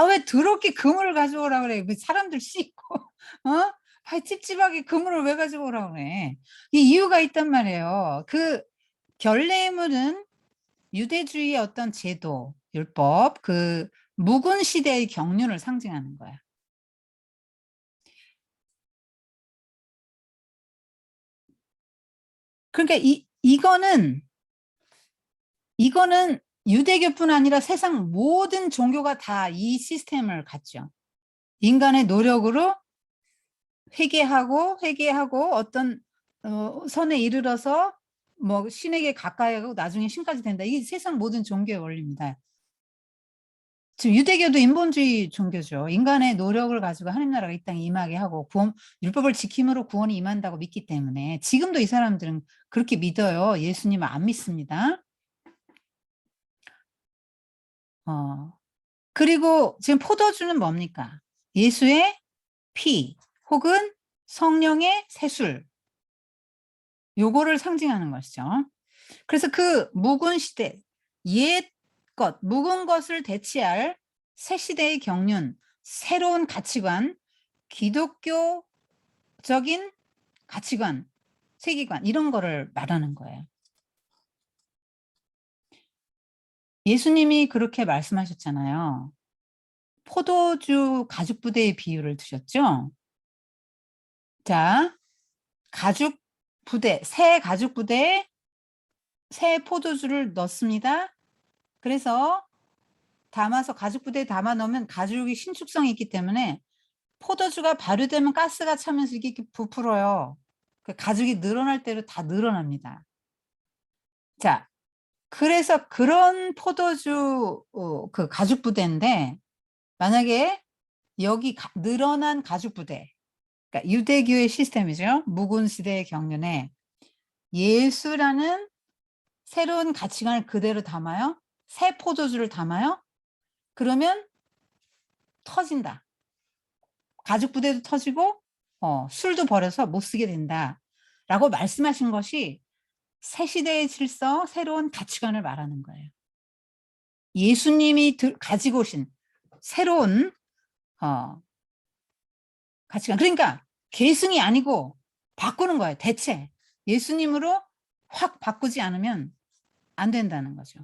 A: 왜 더럽게 그물을 가져오라 그래. 왜 사람들 씻고 찝찝하게 그물을 왜 가져오라 그래. 이 이유가 있단 말이에요. 그 결례의 물은 유대주의의 어떤 제도, 율법, 묵은 시대의 경륜을 상징하는 거야. 그러니까 이거는 유대교뿐 아니라 세상 모든 종교가 다 이 시스템을 갖죠. 인간의 노력으로 회개하고 어떤 선에 이르러서 뭐 신에게 가까이 하고 나중에 신까지 된다. 이게 세상 모든 종교의 원리입니다. 지금 유대교도 인본주의 종교죠. 인간의 노력을 가지고 하나님 나라가 이 땅에 임하게 하고 율법을 지킴으로 구원이 임한다고 믿기 때문에 지금도 이 사람들은 그렇게 믿어요. 예수님을 안 믿습니다. 그리고 지금 포도주는 뭡니까? 예수의 피 혹은 성령의 세술 요거를 상징하는 것이죠. 그래서 그 묵은 시대 묵은 것을 대체할 새 시대의 경륜, 새로운 가치관, 기독교적인 가치관 세계관 이런 거를 말하는 거예요. 예수님이 그렇게 말씀하셨잖아요. 포도주 가죽 부대의 비유를 드셨죠? 자, 가죽 부대, 새 가죽 부대에 새 포도주를 넣습니다. 그래서 담아서 가죽 부대에 담아 넣으면 가죽이 신축성이 있기 때문에 포도주가 발효되면 가스가 차면서 이게 부풀어요. 그 가죽이 늘어날 대로 다 늘어납니다. 자, 그래서 그런 포도주 그 가죽 부대인데 만약에 여기 늘어난 가죽 부대, 그러니까 유대교의 시스템이죠. 묵은 시대의 경륜에 예수라는 새로운 가치관을 그대로 담아요. 새 포도주를 담아요. 그러면 터진다. 가죽 부대도 터지고 술도 버려서 못 쓰게 된다라고 말씀하신 것이 새 시대의 질서, 새로운 가치관을 말하는 거예요. 예수님이 가지고 오신 새로운 가치관. 그러니까 계승이 아니고 바꾸는 거예요. 대체 예수님으로 확 바꾸지 않으면 안 된다는 거죠.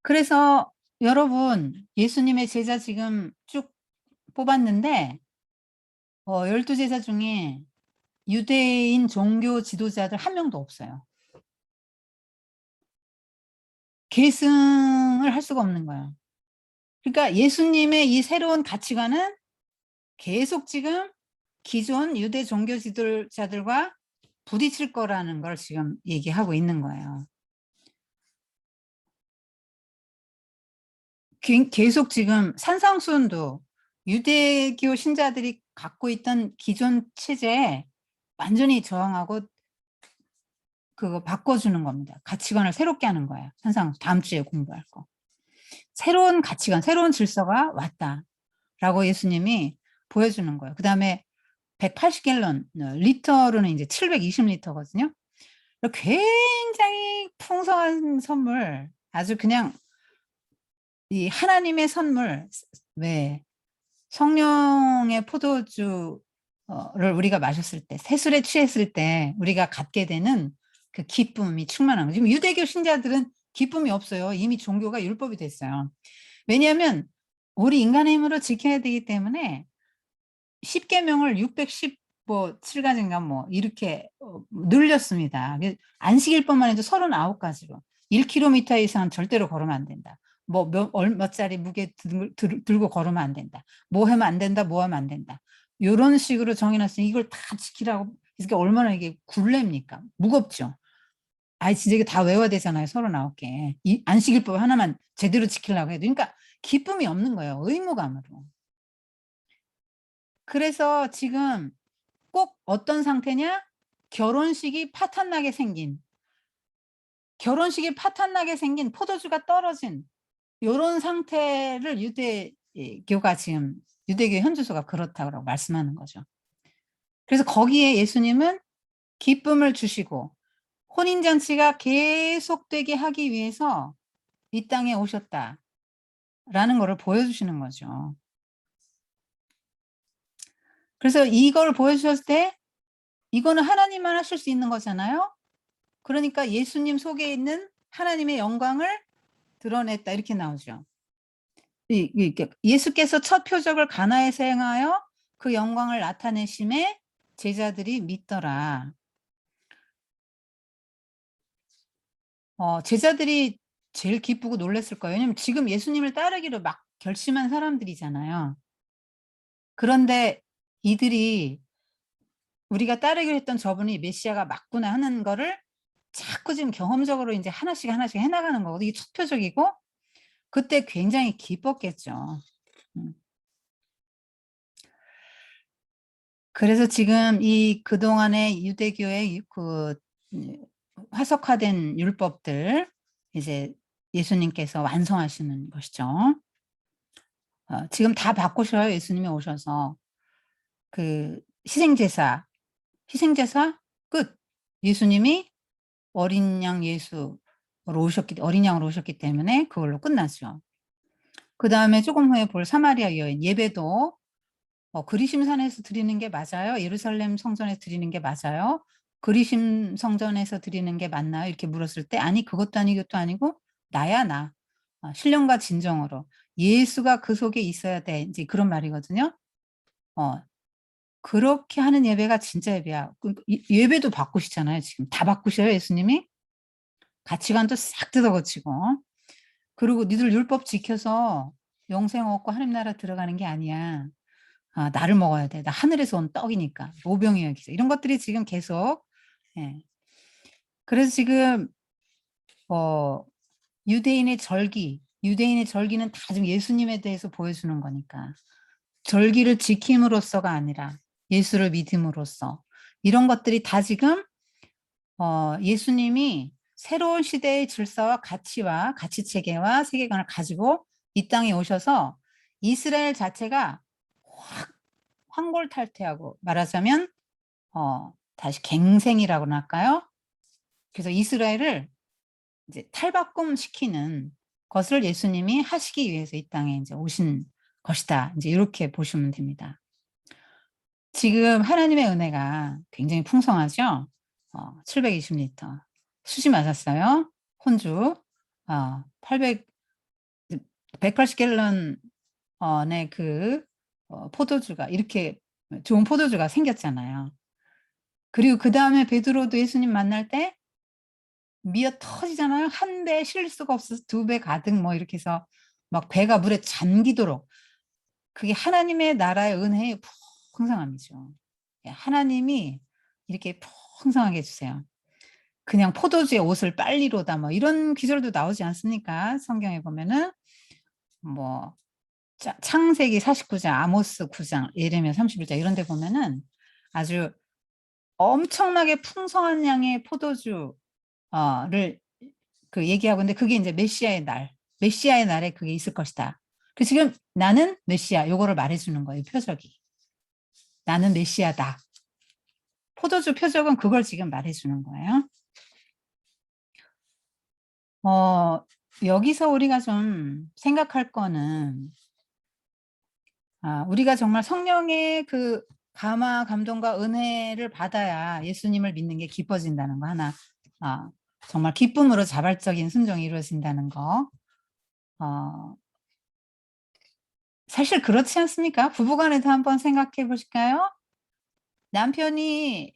A: 그래서 여러분 예수님의 제자 지금 쭉 뽑았는데 12제자 중에 유대인 종교 지도자들 한 명도 없어요. 계승을 할 수가 없는 거예요. 그러니까 예수님의 이 새로운 가치관은 계속 지금 기존 유대 종교 지도자들과 부딪힐 거라는 걸 지금 얘기하고 있는 거예요. 계속 지금 산상수훈도 유대교 신자들이 갖고 있던 기존 체제에 완전히 저항하고 그거 바꿔주는 겁니다. 가치관을 새롭게 하는 거예요. 산상수 다음 주에 공부할 거. 새로운 가치관, 새로운 질서가 왔다라고 예수님이 보여주는 거예요. 그 다음에 180갤런, 리터로는 이제 720리터거든요. 굉장히 풍성한 선물, 아주 그냥 이 하나님의 선물, 왜 성령의 포도주를 우리가 마셨을 때, 새술에 취했을 때 우리가 갖게 되는 그 기쁨이 충만한 거죠. 지금 유대교 신자들은 기쁨이 없어요. 이미 종교가 율법이 됐어요. 왜냐하면 우리 인간의 힘으로 지켜야 되기 때문에 10계명을 617가지인가 뭐 이렇게 늘렸습니다. 안식일법만 해도 39가지로 1km 이상 절대로 걸으면 안 된다. 뭐 몇 짜리 무게 들고 걸으면 안 된다. 뭐 하면 안 된다. 뭐 하면 안 된다. 이런 식으로 정해놨으니 이걸 다 지키라고. 그러니까 얼마나 이게 굴레입니까? 무겁죠. 진짜 이게 다 외워야 되잖아요. 39개. 이 안식일법 하나만 제대로 지키려고 해도. 그러니까 기쁨이 없는 거예요. 의무감으로. 그래서 지금 꼭 어떤 상태냐? 결혼식이 파탄나게 생긴 포도주가 떨어진 이런 상태를 유대교가 지금 유대교 현주소가 그렇다고 말씀하는 거죠. 그래서 거기에 예수님은 기쁨을 주시고 혼인잔치가 계속되게 하기 위해서 이 땅에 오셨다라는 것을 보여주시는 거죠. 그래서 이걸 보여주셨을 때 이거는 하나님만 하실 수 있는 거잖아요. 그러니까 예수님 속에 있는 하나님의 영광을 드러냈다 이렇게 나오죠. 예수께서 첫 표적을 가나에서 행하여 그 영광을 나타내심에 제자들이 믿더라. 제자들이 제일 기쁘고 놀랐을 거예요. 왜냐면 지금 예수님을 따르기로 막 결심한 사람들이잖아요. 그런데 이들이 우리가 따르기로 했던 저분이 메시아가 맞구나 하는 거를 자꾸 지금 경험적으로 이제 하나씩 해나가는 거거든요. 이게 첫 표적이고 그때 굉장히 기뻤겠죠. 그래서 지금 이 그동안의 유대교의 그 화석화된 율법들 이제 예수님께서 완성하시는 것이죠. 지금 다 바꾸셔요. 예수님이 오셔서 그 희생제사 끝. 예수님이 어린 양으로 오셨기 때문에 그걸로 끝났죠. 그 다음에 조금 후에 볼 사마리아 여인 예배도 그리심산에서 드리는 게 맞아요? 예루살렘 성전에서 드리는 게 맞아요? 그리심 성전에서 드리는 게 맞나요? 이렇게 물었을 때 아니 그것도 아니고 이것도 아니고 나야 나. 신령과 진정으로. 예수가 그 속에 있어야 돼. 인제 그런 말이거든요. 어 그렇게 하는 예배가 진짜 예배야. 예배도 바꾸시잖아요 지금. 다 바꾸셔요 예수님이. 가치관도 싹 뜯어고치고. 그리고 "니들 율법 지켜서 영생 얻고 하나님 나라 들어가는 게 아니야. 나를 먹어야 돼. 나 하늘에서 온 떡이니까. 모병이 여기서." 이런 것들이 지금 계속 예. 그래서 지금 어 유대인의 절기는 다 지금 예수님에 대해서 보여주는 거니까. 절기를 지킴으로써가 아니라 예수를 믿음으로써 이런 것들이 다 지금 예수님이 새로운 시대의 질서와 가치와 가치 체계와 세계관을 가지고 이 땅에 오셔서 이스라엘 자체가 확 환골탈태하고 말하자면 다시 갱생이라고나 할까요? 그래서 이스라엘을 이제 탈바꿈시키는 것을 예수님이 하시기 위해서 이 땅에 인제 오신 것이다. 인제 요렇게 보시면 됩니다. 지금 하나님의 은혜가 굉장히 풍성하죠. 720 리터. 수지 마셨어요. 혼주. 800 180 갤런 의 그 포도주가 이렇게 좋은 포도주가 생겼잖아요. 그리고 그다음에 베드로도 예수님 만날 때 미어터지잖아요. 한 배 실을 수가 없어서 두 배 가득 뭐 이렇게 해서 막 배가 물에 잠기도록 그게 하나님의 나라의 은혜의 풍성함이죠. 예 하나님이 이렇게 풍성하게 해 주세요. 그냥 "포도주에 옷을 빨리로다." 뭐 이런 기절도 나오지 않습니까? 성경에 보면은 뭐 창세기 49 장, 아모스 9 장, 예레미야 31장 이런 데 보면은 아주 엄청나게 풍성한 양의 포도주 를 그 얘기하고 있는데 그게 인제 메시아의 날, 메시아의 날에 그게 있을 것이다. 그 지금 "나는 메시아." 요거를 말해 주는 거예요, 표적이. "나는 메시아다." 포도주 표적은 그걸 지금 말해 주는 거예요. 어 여기서 우리가 좀 생각할 거는 우리가 정말 성령의 그 감화 감동과 은혜를 받아야 예수님을 믿는 게 기뻐진다는 거 하나 아 정말 기쁨으로 자발적인 순종이 이루어진다는 거. 어 사실 그렇지 않습니까? 부부 간에도 한번 생각해 보실까요? 남편이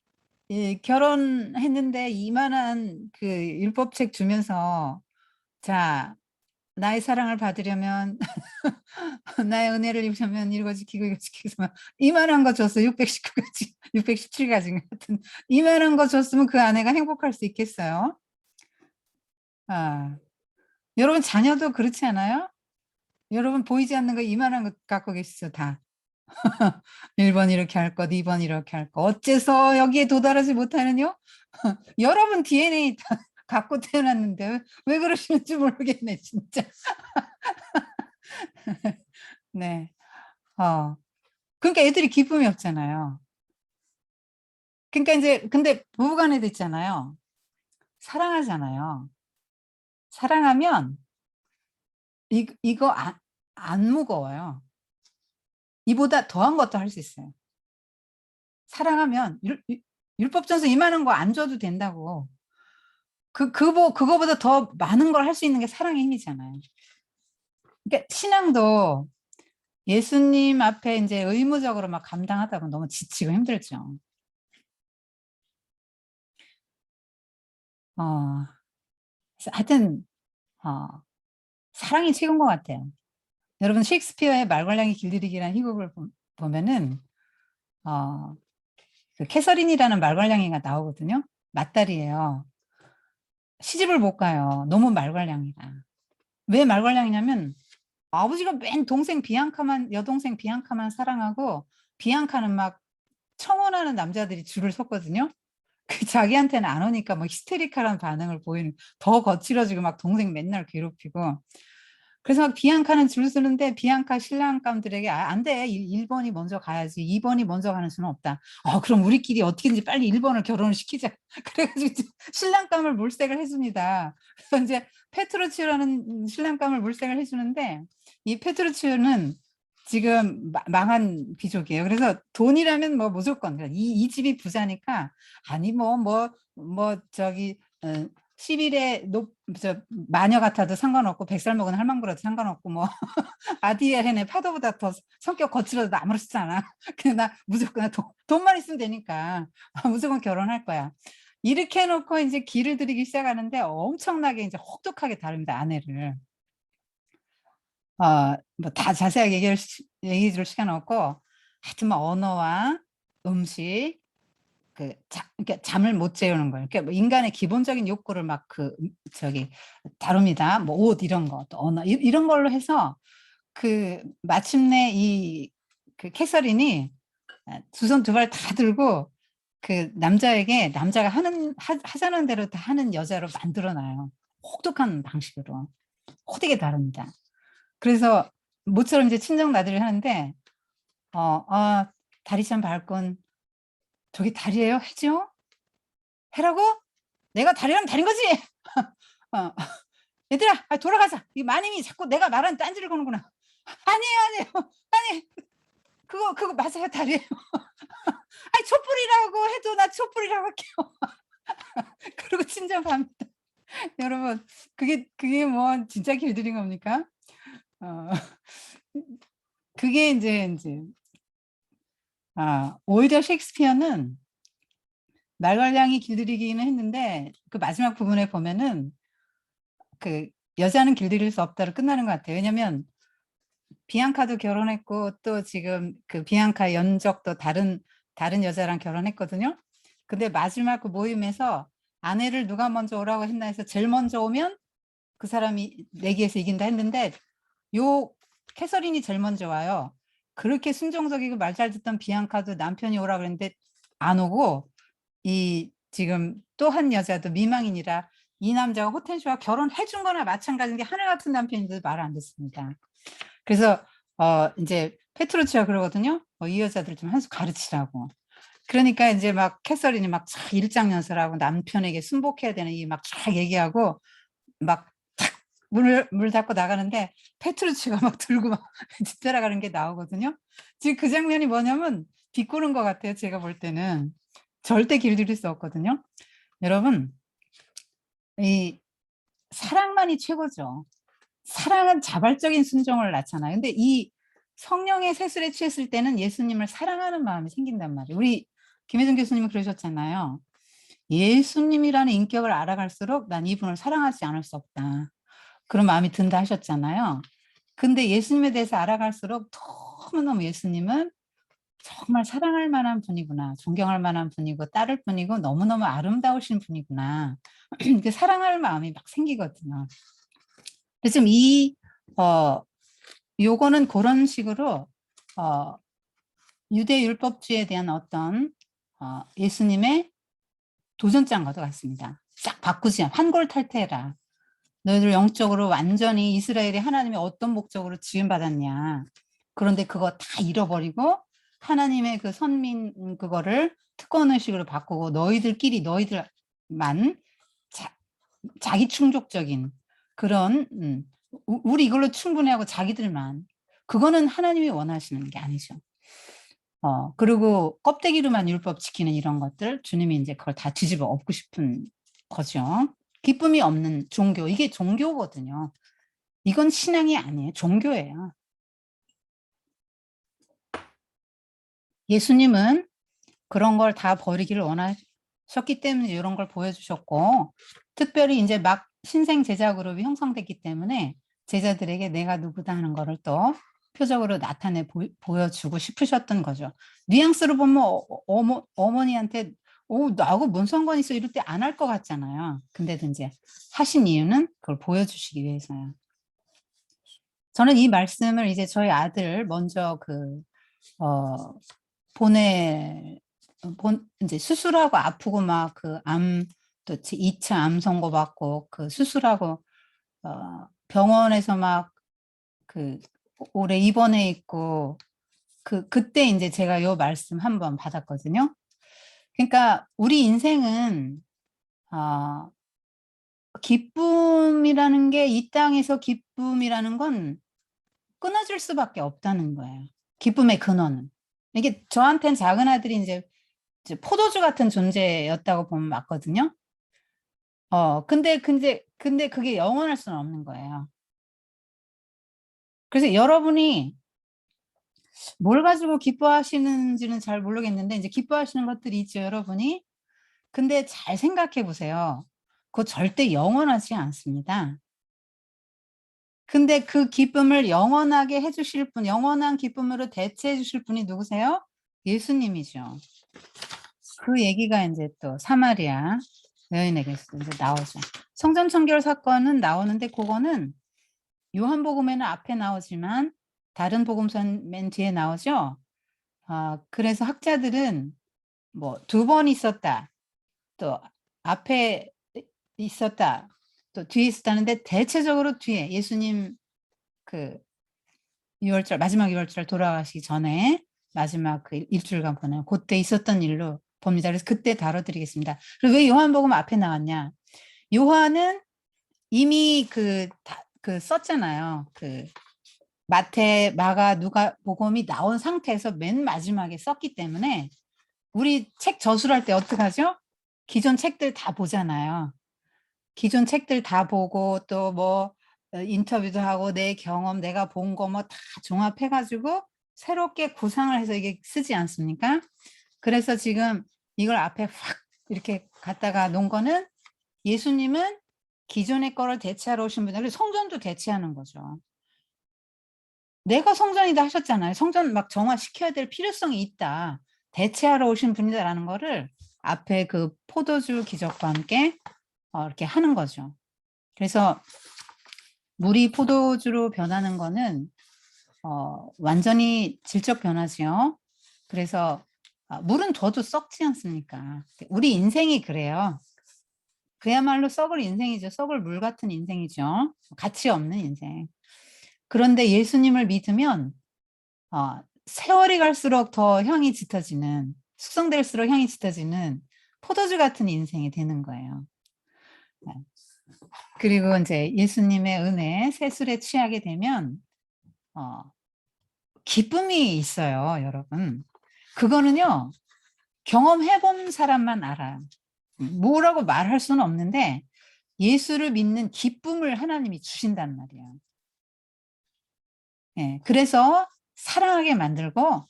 A: 결혼했는데 이만한 그 율법책 주면서 "자 나의 사랑을 받으려면 나의 은혜를 입으려면 이거 지키고 이거 지키고." 막 이만한 거 줬어. 619 가지 617 가지인가 하여튼 이만한 거 줬으면 그 아내가 행복할 수 있겠어요? 아. 여러분 자녀도 그렇지 않아요? 여러분 보이지 않는 거 이만한 거 갖고 계시죠 다. 1번 이렇게 할 것, 2번 이렇게 할 것. 어째서 여기에 도달하지 못하느뇨? 여러분 DNA 다 갖고 태어났는데 왜 그러시는지 모르겠네 진짜. 네. 어. 그러니까 애들이 기쁨이 없잖아요. 그러니까 인제 근데 부부 간에도 있잖아요. 사랑하잖아요. 사랑하면 이거 안 무거워요. 이보다 더한 것도 할 수 있어요. 사랑하면 율법전서 이만한 거 안 줘도 된다고. 그거보다 더 많은 걸 할 수 있는 게 사랑의 힘이잖아요. 그러니까 신앙도 예수님 앞에 인제 의무적으로 막 감당하다 보면 너무 지치고 힘들죠. 어 그래서 하여튼 어 사랑이 최고인 것 같아요. 여러분 셰익스피어의 말괄량이 길들이기라는 희곡을 보면은 어 그 캐서린이라는 말괄량이가 나오거든요. 맏딸이에요. 시집을 못 가요, 너무 말괄량이라. 왜 말괄량이냐면 아버지가 맨 동생 비앙카만 여동생 비앙카만 사랑하고 비앙카는 막 청혼하는 남자들이 줄을 섰거든요. 그 자기한테는 안 오니까 막 히스테리컬한 반응을 보이는 더 거칠어지고 막 동생 맨날 괴롭히고 그래서 막 비앙카는 줄 서는데 비앙카 신랑감들에게 안 돼. 1 번이 먼저 가야지. 2 번이 먼저 가는 수는 없다." 그럼 우리끼리 어떻게든지 빨리 1 번을 결혼을 시키자." 그래 가지고 이제 신랑감을 물색을 해 줍니다. 그래서 인제 페트루치오라는 신랑감을 물색을 해 주는데 이 페트루치오는 지금 망한 귀족이에요. 그래서 돈이라면 뭐 무조건 이 집이 부자니까 아니 저기 10일에 마녀 같아도 상관없고 100살 먹은 할망구라도 상관없고 뭐 아디에렌의 파도보다 더 성격 거칠어도 아무렇지 않아. 그냥 나 무조건 돈만 있으면 되니까 무조건 결혼할 거야. 이렇게 해놓고 이제 기를 들이기 시작하는데 엄청나게 이제 혹독하게 다룹니다, 아내를. 뭐 다 자세하게 얘기해 줄 시간 없고 하여튼 뭐 언어와 음식 그러니까 잠을 못 재우는 거예요. 그러니까 뭐 인간의 기본적인 욕구를 막 저기 다룹니다. 뭐 옷 이런 거, 또 언어 이런 걸로 해서 마침내 그 캐서린이 두 손 두 발 다 들고 그 남자에게 남자가 하자는 대로 다 하는 여자로 만들어놔요. 혹독한 방식으로. 호되게 다릅니다. 그래서 모처럼 이제 친정 나들이를 하는데 다리참 발권 저기 다리예요? 해죠? 해라고? 내가 다리라면 다린 거지? 얘들아 돌아가자. 이 마님이 자꾸 내가 말하는 딴지를 거는구나. 아니에요. 아니 그거 맞아요. 다리예요. 아니 촛불이라고 해도 나 촛불이라고 할게요. 그리고 친정 갑니다. 여러분 그게 뭐 진짜 길들인 겁니까? 그게 이제 오히려 셰익스피어는 말괄량이 길들이기는 했는데 그 마지막 부분에 보면은 그 여자는 길들일 수 없다로 끝나는 것 같아요. 왜냐면 비앙카도 결혼했고 또 지금 그 비앙카 연적도 다른 여자랑 결혼했거든요. 근데 마지막 그 모임에서 아내를 누가 먼저 오라고 했나 해서 제일 먼저 오면 그 사람이 내기에서 이긴다 했는데 요 캐서린이 제일 먼저 와요. 그렇게 순종적이고 말 잘 듣던 비앙카도 남편이 오라고 했는데 안 오고 지금 또 한 여자도 미망인이라 이 남자가 호텐쇼와 결혼해 준 거나 마찬가지인 게 하늘 같은 남편인데도 말을 안 듣습니다. 그래서 이제 페트루치가 그러거든요. 이 여자들 좀 한 수 가르치라고. 그러니까 이제 막 캐서린이 막 일장연설하고 남편에게 순복해야 되는 막 쫙 얘기하고 막 탁 문을 닫고 나가는데 페트루치가 막 들고 막 뒤따라가는 게 나오거든요. 지금 그 장면이 뭐냐면 비꼬는 것 같아요. 제가 볼 때는 절대 길들일 수 없거든요. 여러분 이 사랑만이 최고죠. 사랑은 자발적인 순종을 낳잖아요. 근데 이 성령의 세술에 취했을 때는 예수님을 사랑하는 마음이 생긴단 말이에요. 우리 김혜정 교수님은 그러셨잖아요. 예수님이라는 인격을 알아갈수록 난 이분을 사랑하지 않을 수 없다. 그런 마음이 든다 하셨잖아요. 근데 예수님에 대해서 알아갈수록 너무너무 예수님은 정말 사랑할 만한 분이구나. 존경할 만한 분이고 따를 분이고 너무너무 아름다우신 분이구나. 사랑할 마음이 막 생기거든요. 그래서 요거는 그런 식으로 유대 율법주의에 대한 어떤 예수님의 도전장과도 같습니다. 싹 바꾸지 환골탈태해라. 너희들 영적으로 완전히 이스라엘이 하나님의 어떤 목적으로 지음받았냐. 그런데 그거 다 잃어버리고 하나님의 그 선민 그거를 특권의식으로 바꾸고 너희들만 자기 충족적인 그런 우리 이걸로 충분해하고 자기들만 그거는 하나님이 원하시는 게 아니죠. 그리고 껍데기로만 율법 지키는 이런 것들 주님이 이제 그걸 다 뒤집어 엎고 싶은 거죠. 기쁨이 없는 종교 이게 종교거든요. 이건 신앙이 아니에요. 종교예요. 예수님은 그런 걸 다 버리기를 원하셨기 때문에 이런 걸 보여주셨고 특별히 이제 막 신생 제자 그룹이 형성됐기 때문에 제자들에게 내가 누구다 하는 거를 또 표적으로 나타내 보여주고 싶으셨던 거죠. 뉘앙스로 보면 어머니한테 나하고 뭔 상관 있어 이럴 때 안 할 것 같잖아요. 근데도 이제 하신 이유는 그걸 보여주시기 위해서요. 저는 이 말씀을 이제 저희 아들 먼저 이제 수술하고 아프고 막 또 2차 암 선고 받고 수술하고 병원에서 막 올해 입원해 있고 그때 이제 제가 요 말씀 한번 받았거든요. 그러니까 우리 인생은 기쁨이라는 게 이 땅에서 기쁨이라는 건 끊어질 수밖에 없다는 거예요. 기쁨의 근원은. 이게 저한테는 작은 아들이 이제 포도주 같은 존재였다고 보면 맞거든요. 근데 그게 영원할 수는 없는 거예요. 그래서 여러분이 뭘 가지고 기뻐하시는지는 잘 모르겠는데 이제 기뻐하시는 것들이 있죠, 여러분이. 근데 잘 생각해 보세요. 그거 절대 영원하지 않습니다. 근데 그 기쁨을 영원하게 해 주실 분, 영원한 기쁨으로 대체해 주실 분이 누구세요? 예수님이죠. 그 얘기가 인제 또 사마리아 여인에게서 인제 나오죠. 성전 청결 사건은 나오는데 고거는 요한복음에는 앞에 나오지만 다른 복음서는 맨 뒤에 나오죠. 그래서 학자들은 뭐 2번 있었다. 또 앞에 있었다. 또 뒤에 있었다는데 대체적으로 뒤에 예수님 그 유월절 마지막 유월절 돌아가시기 전에 마지막 그 일주일간 보내요. 고때 있었던 일로 봅니다. 그래서 그때 다뤄 드리겠습니다. 그리고 왜 요한복음 앞에 나왔냐? 요한은 이미 썼잖아요. 마태, 마가, 누가복음이 나온 상태에서 맨 마지막에 썼기 때문에 우리 책 저술할 때 어떡하죠? 기존 책들 다 보잖아요. 기존 책들 다 보고 또 뭐 인터뷰도 하고 내 경험 내가 본 거 뭐 다 종합해 가지고 새롭게 구상을 해서 이게 쓰지 않습니까? 그래서 지금 이걸 앞에 확 이렇게 갖다가 놓은 거는 예수님은 기존의 거를 대체하러 오신 분이다. 그래서 성전도 대체하는 거죠. 내가 성전이다 하셨잖아요. 성전 막 정화시켜야 될 필요성이 있다. 대체하러 오신 분이다라는 거를 앞에 그 포도주 기적과 함께 이렇게 하는 거죠. 그래서 물이 포도주로 변하는 거는 완전히 질적 변화지요. 그래서 물은 둬도 썩지 않습니까? 우리 인생이 그래요. 그야말로 썩을 인생이죠. 썩을 물 같은 인생이죠. 가치 없는 인생. 그런데 예수님을 믿으면 세월이 갈수록 더 향이 짙어지는, 숙성될수록 향이 짙어지는 포도주 같은 인생이 되는 거예요. 네. 그리고 이제 예수님의 은혜, 세술에 취하게 되면 기쁨이 있어요, 여러분. 그거는요, 경험해 본 사람만 알아요. 뭐라고 말할 수는 없는데 예수를 믿는 기쁨을 하나님이 주신단 말이에요. 예, 그래서 사랑하게 만들고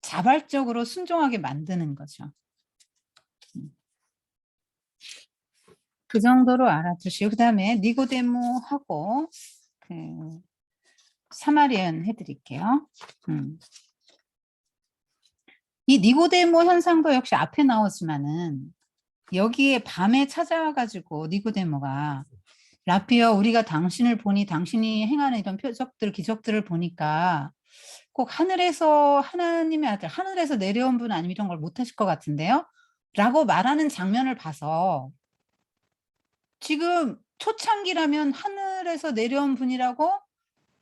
A: 자발적으로 순종하게 만드는 거죠. 그 정도로 알아두시고 그다음에 니고데모하고 그 사마리안 해 드릴게요. 이 니고데모 현상도 역시 앞에 나오지만은 여기에 밤에 찾아와 가지고 니고데모가 라피여 우리가 당신을 보니 당신이 행하는 이런 표적들 기적들을 보니까 꼭 하늘에서 하나님의 아들 하늘에서 내려온 분 아니면 이런 걸 못하실 것 같은데요? 라고 말하는 장면을 봐서 지금 초창기라면 하늘에서 내려온 분이라고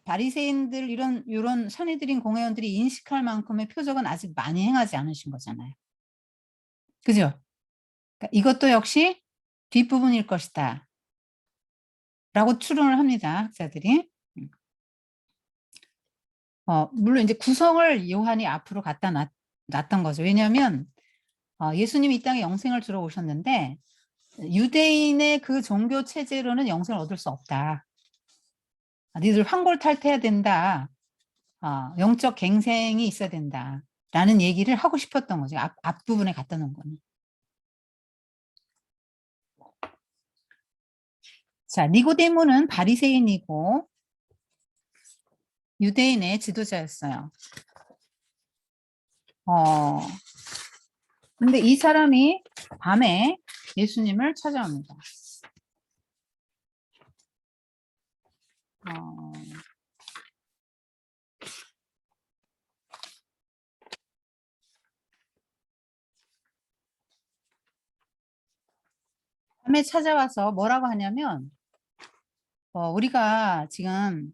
A: 바리새인들 이런 선의들인 공회원들이 인식할 만큼의 표적은 아직 많이 행하지 않으신 거잖아요. 그죠? 그러니까 이것도 역시 뒷부분일 것이다. 라고 추론을 합니다. 학자들이. 물론 이제 구성을 요한이 앞으로 갖다 놨던 거죠. 왜냐하면 예수님이 이 땅에 영생을 주러 오셨는데 유대인의 그 종교 체제로는 영생을 얻을 수 없다. 니들 환골탈태해야 된다. 영적 갱생이 있어야 된다. 라는 얘기를 하고 싶었던 거죠. 앞부분에 갖다 놓은 거는. 자, 니고데모는 바리새인이고 유대인의 지도자였어요. 근데 이 사람이 밤에 예수님을 찾아옵니다. 밤에 찾아와서 뭐라고 하냐면 우리가 지금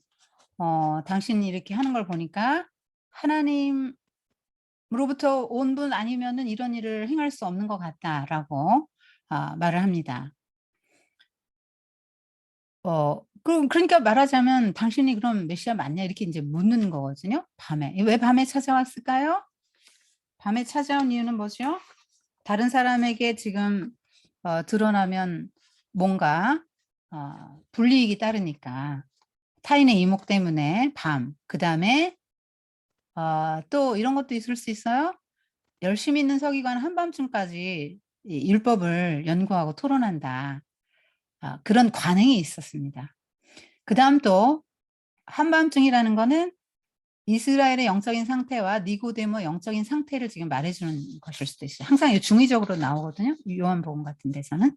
A: 당신이 이렇게 하는 걸 보니까 하나님으로부터 온 분 아니면은 이런 일을 행할 수 없는 것 같다라고 말을 합니다. 그러니까 말하자면 당신이 그럼 메시아 맞냐 이렇게 이제 묻는 거거든요. 밤에. 왜 밤에 찾아왔을까요? 밤에 찾아온 이유는 뭐죠? 다른 사람에게 지금 드러나면 뭔가 불이익이 따르니까 타인의 이목 때문에 밤. 그다음에 또 이런 것도 있을 수 있어요. 열심히 있는 서기관 한밤중까지 이 율법을 연구하고 토론한다. 그런 관행이 있었습니다. 그다음 또 한밤중이라는 거는 이스라엘의 영적인 상태와 니고데모 영적인 상태를 지금 말해주는 것일 수도 있어요. 항상 이 중의적으로 나오거든요. 요한복음 같은 데서는.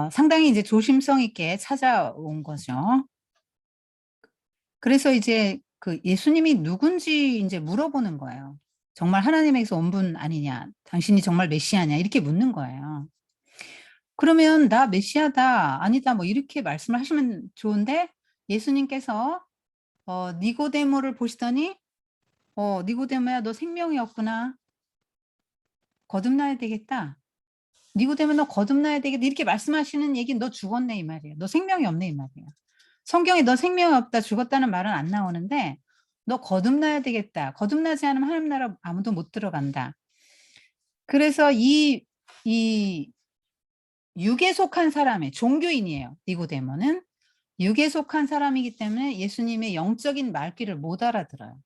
A: 상당히 이제 조심성 있게 찾아온 거죠. 그래서 이제 그 예수님이 누군지 이제 물어보는 거예요. 정말 하나님에게서 온 분 아니냐, 당신이 정말 메시아냐 이렇게 묻는 거예요. 그러면 나 메시아다, 아니다 뭐 이렇게 말씀을 하시면 좋은데 예수님께서 니고데모를 보시더니 니고데모야 너 생명이 없구나. 거듭나야 되겠다. 니고데모 너 거듭나야 되겠다. 이렇게 말씀하시는 얘기는 너 죽었네 이 말이에요. 너 생명이 없네 이 말이에요. 성경에 너 생명이 없다 죽었다는 말은 안 나오는데 너 거듭나야 되겠다. 거듭나지 않으면 하나님 나라 아무도 못 들어간다. 그래서 이 육에 속한 사람의 종교인이에요. 니고데모는 육에 속한 사람이기 때문에 예수님의 영적인 말귀를 못 알아들어요.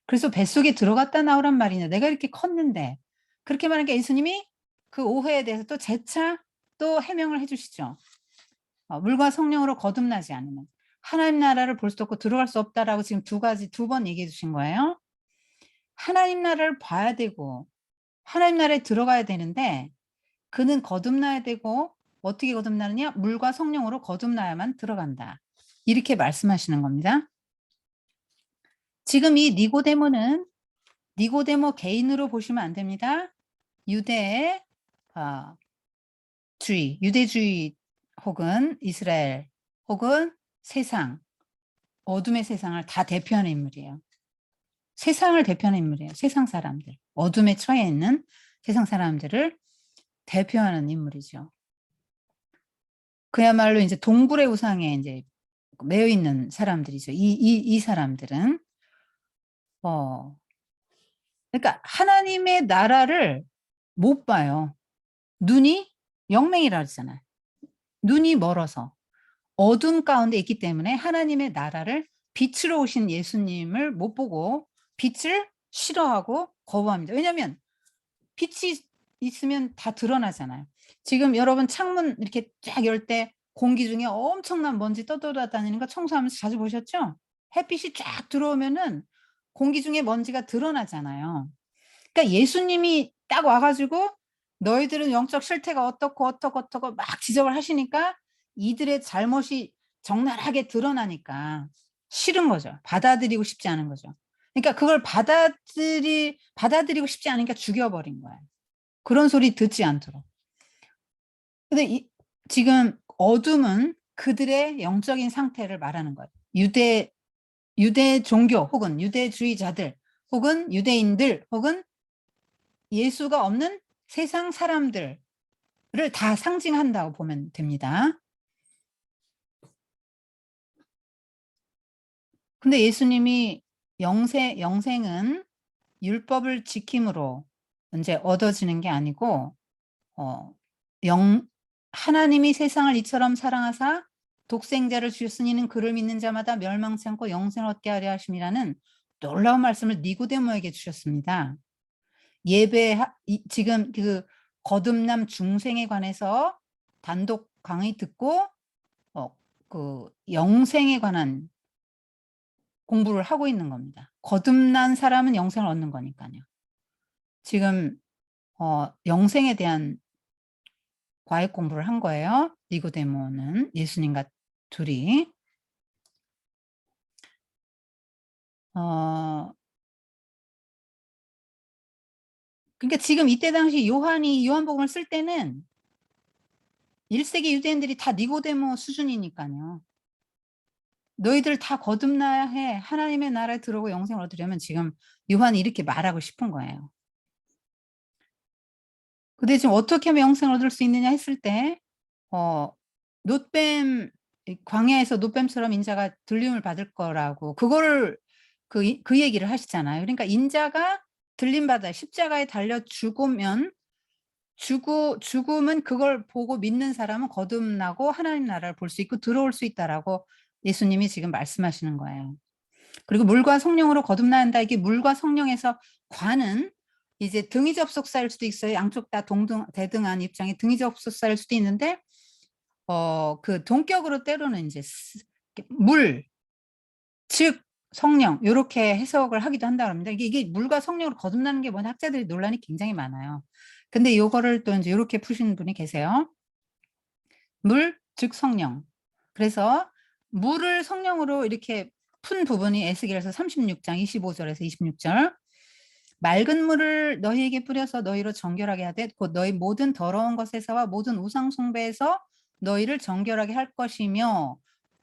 A: 그래서 뱃속에 들어갔다 나오란 말이냐. 내가 이렇게 컸는데. 그렇게 말하니까 예수님이 그 오해에 대해서 또 재차 또 해명을 해주시죠. 물과 성령으로 거듭나지 않으면 하나님 나라를 볼 수 없고 들어갈 수 없다라고 지금 두 번 얘기해 주신 거예요. 하나님 나라를 봐야 되고 하나님 나라에 들어가야 되는데 그는 거듭나야 되고 어떻게 거듭나느냐? 물과 성령으로 거듭나야만 들어간다. 이렇게 말씀하시는 겁니다. 지금 이 니고데모는 니고데모 개인으로 보시면 안 됩니다. 유대의 유대주의 혹은 이스라엘 혹은 세상, 어둠의 세상을 다 대표하는 인물이에요. 세상을 대표하는 인물이에요. 세상 사람들, 어둠에 처해 있는 세상 사람들을 대표하는 인물이죠. 그야말로 이제 동굴의 우상에 이제 매여 있는 사람들이죠. 이 사람들은 그러니까 하나님의 나라를 못 봐요. 눈이 영맹이라 하잖아요. 눈이 멀어서 어둠 가운데 있기 때문에 하나님의 나라를 빛으로 오신 예수님을 못 보고 빛을 싫어하고 거부합니다. 왜냐하면 빛이 있으면 다 드러나잖아요. 지금 여러분 창문 이렇게 쫙 열 때 공기 중에 엄청난 먼지 떠돌아다니는 거 청소하면서 자주 보셨죠? 햇빛이 쫙 들어오면은 공기 중에 먼지가 드러나잖아요. 그러니까 예수님이 딱 와가지고 너희들은 영적 실태가 어떻고 막 지적을 하시니까 이들의 잘못이 적나라하게 드러나니까 싫은 거죠. 받아들이고 싶지 않은 거죠. 그러니까 그걸 받아들이고 싶지 않으니까 죽여버린 거예요. 그런 소리 듣지 않도록. 근데 지금 어둠은 그들의 영적인 상태를 말하는 거예요. 유대 종교 혹은 유대주의자들 혹은 유대인들 혹은 예수가 없는 세상 사람들을 다 상징한다고 보면 됩니다. 근데 예수님이 영생은 율법을 지킴으로 이제 얻어지는 게 아니고 하나님이 세상을 이처럼 사랑하사 독생자를 주셨으니 이는 그를 믿는 자마다 멸망치 않고 영생을 얻게 하려 하심이라는 놀라운 말씀을 니고데모에게 주셨습니다. 지금 그 거듭남 중생에 관해서 단독 강의 듣고 그 영생에 관한 공부를 하고 있는 겁니다. 거듭난 사람은 영생을 얻는 거니까요. 지금 영생에 대한 과외 공부를 한 거예요. 니고데모는 예수님과 둘이. 그러니까 지금 이때 당시 요한이 요한복음을 쓸 때는 1세기 유대인들이 다 니고데모 수준이니까요. 너희들 다 거듭나야 해. 하나님의 나라에 들어오고 영생을 얻으려면 지금 요한이 이렇게 말하고 싶은 거예요. 근데 지금 어떻게 하면 영생을 얻을 수 있느냐 했을 때 노뱀 광야에서 노뱀처럼 인자가 들림을 받을 거라고 그거를 그 얘기를 하시잖아요. 그러니까 인자가 들림받아 십자가에 달려 죽음은 그걸 보고 믿는 사람은 거듭나고 하나님 나라를 볼 수 있고 들어올 수 있다라고 예수님이 지금 말씀하시는 거예요. 그리고 물과 성령으로 거듭나야 한다. 이게 물과 성령에서 관은 이제 등위 접속사일 수도 있어요. 양쪽 다 대등한 입장의 등위 접속사일 수도 있는데 그 동격으로 때로는 이제 물, 즉 성령 요렇게 해석을 하기도 한다고 합니다. 이게 물과 성령으로 거듭나는 게 뭐냐 학자들이 논란이 굉장히 많아요. 근데 요거를 또 이제 요렇게 푸시는 분이 계세요. 물, 즉 성령. 그래서 물을 성령으로 이렇게 푼 부분이 에스겔서 36장 25절에서 26절. 맑은 물을 너희에게 뿌려서 너희로 정결하게 하되 곧 너희 모든 더러운 것에서와 모든 우상 숭배에서 너희를 정결하게 할 것이며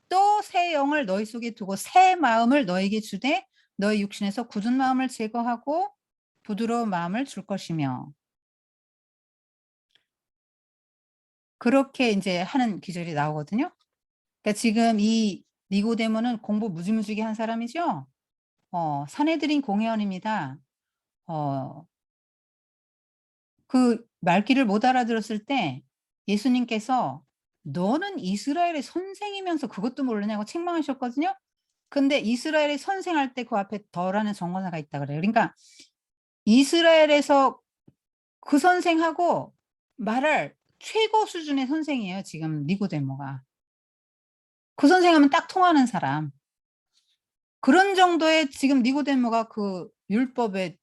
A: 또 새 영을 너희 속에 두고 새 마음을 너희에게 주되 너희 육신에서 굳은 마음을 제거하고 부드러운 마음을 줄 것이며 그렇게 이제 하는 기절이 나오거든요. 그러니까 지금 이 니고데모는 공부 무지무지게 한 사람이죠. 산헤드린 공회원입니다. 그 말귀를 못 알아들었을 때 예수님께서 너는 이스라엘의 선생이면서 그것도 모르냐고 책망하셨거든요. 근데 이스라엘의 선생할 때 그 앞에 더라는 정관사가 있다 그래요. 그러니까 이스라엘에서 그 선생하고 말할 최고 수준의 선생이에요. 지금 니고데모가. 그 선생하면 딱 통하는 사람. 그런 정도의 지금 니고데모가 그 율법에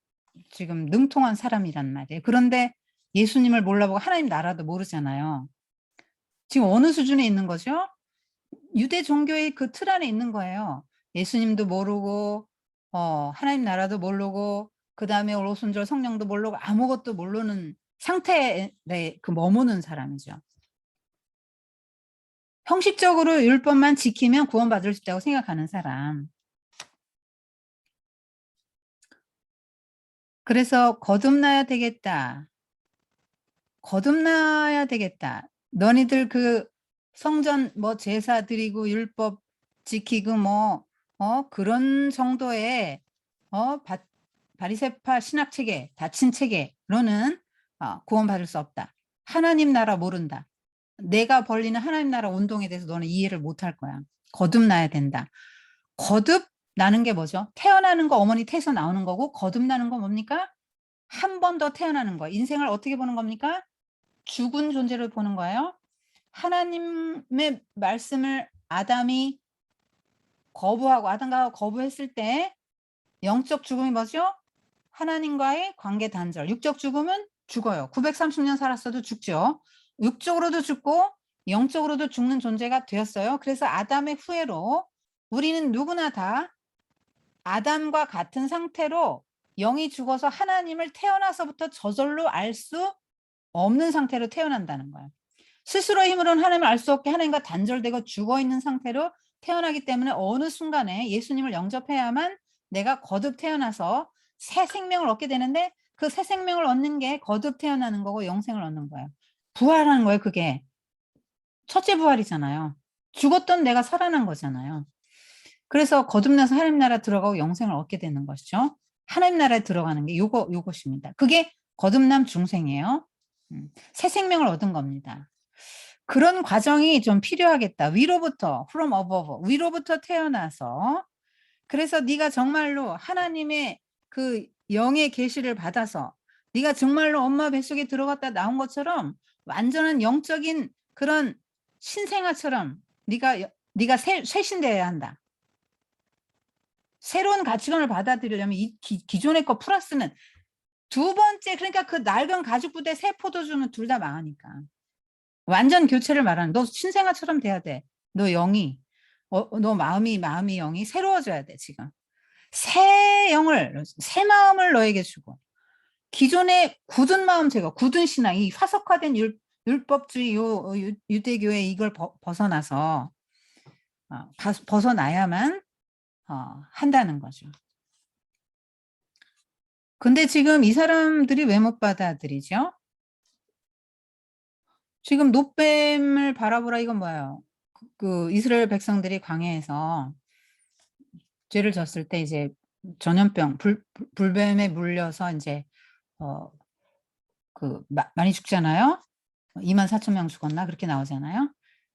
A: 지금 능통한 사람이란 말이에요. 그런데 예수님을 몰라보고 하나님 나라도 모르잖아요. 지금 어느 수준에 있는 거죠? 유대 종교의 그 틀 안에 있는 거예요. 예수님도 모르고 하나님 나라도 모르고 그다음에 오순절 성령도 모르고 아무것도 모르는 상태에 그 머무는 사람이죠. 형식적으로 율법만 지키면 구원받을 수 있다고 생각하는 사람. 그래서 거듭나야 되겠다. 거듭나야 되겠다. 너희들 그 성전 뭐 제사 드리고 율법 지키고 뭐 그런 정도의 바리새파 신학 체계, 닫힌 체계로는 구원받을 수 없다. 하나님 나라 모른다. 내가 벌리는 하나님 나라 운동에 대해서 너는 이해를 못할 거야. 거듭나야 된다. 거듭나는 게 뭐죠? 태어나는 거 어머니 태에서 나오는 거고 거듭나는 거 뭡니까? 한 번 더 태어나는 거. 인생을 어떻게 보는 겁니까? 죽은 존재를 보는 거예요. 하나님의 말씀을 아담이 거부하고 아담과 거부했을 때 영적 죽음이 뭐죠? 하나님과의 관계 단절. 육적 죽음은 죽어요. 930년 살았어도 죽죠. 육적으로도 죽고 영적으로도 죽는 존재가 되었어요. 그래서 아담의 후예로 우리는 누구나 다 아담과 같은 상태로 영이 죽어서 하나님을 태어나서부터 저절로 알 수 없는 상태로 태어난다는 거예요. 스스로의 힘으로는 하나님을 알 수 없게 하나님과 단절되고 죽어있는 상태로 태어나기 때문에 어느 순간에 예수님을 영접해야만 내가 거듭 태어나서 새 생명을 얻게 되는데 그 새 생명을 얻는 게 거듭 태어나는 거고 영생을 얻는 거예요. 부활하는 거예요. 그게 첫째 부활이잖아요. 죽었던 내가 살아난 거잖아요. 그래서 거듭나서 하나님 나라 들어가고 영생을 얻게 되는 것이죠. 하나님 나라에 들어가는 게 요것입니다. 그게 거듭남 중생이에요. 새 생명을 얻은 겁니다. 그런 과정이 좀 필요하겠다. 위로부터 from above 위로부터 태어나서 그래서 네가 정말로 하나님의 그 영의 계시를 받아서 네가 정말로 엄마 뱃속에 들어갔다 나온 것처럼 완전한 영적인 그런 신생아처럼 네가 쇄신되어야 한다. 새로운 가치관을 받아들이려면 이 기존의 거 플러스는 두 번째 그러니까 그 낡은 가죽 부대 새 포도주는 둘 다 망하니까. 완전 교체를 말하는 너 신생아처럼 돼야 돼. 너 영이 너 마음이 영이 새로워져야 돼 지금. 새 영을 새 마음을 너에게 주고 기존의 굳은 마음 제거 굳은 신앙 이 화석화된 율법주의 유대교의 이걸 벗어나서 벗어나야만 한다는 거죠. 근데 지금 이 사람들이 왜 못 받아들이죠? 지금 노뱀을 바라보라 이건 뭐예요? 그 이스라엘 백성들이 광야에서 죄를 졌을 때 이제 전염병 불뱀에 물려서 인제 많이 죽잖아요. 24,000명 죽었나 그렇게 나오잖아요.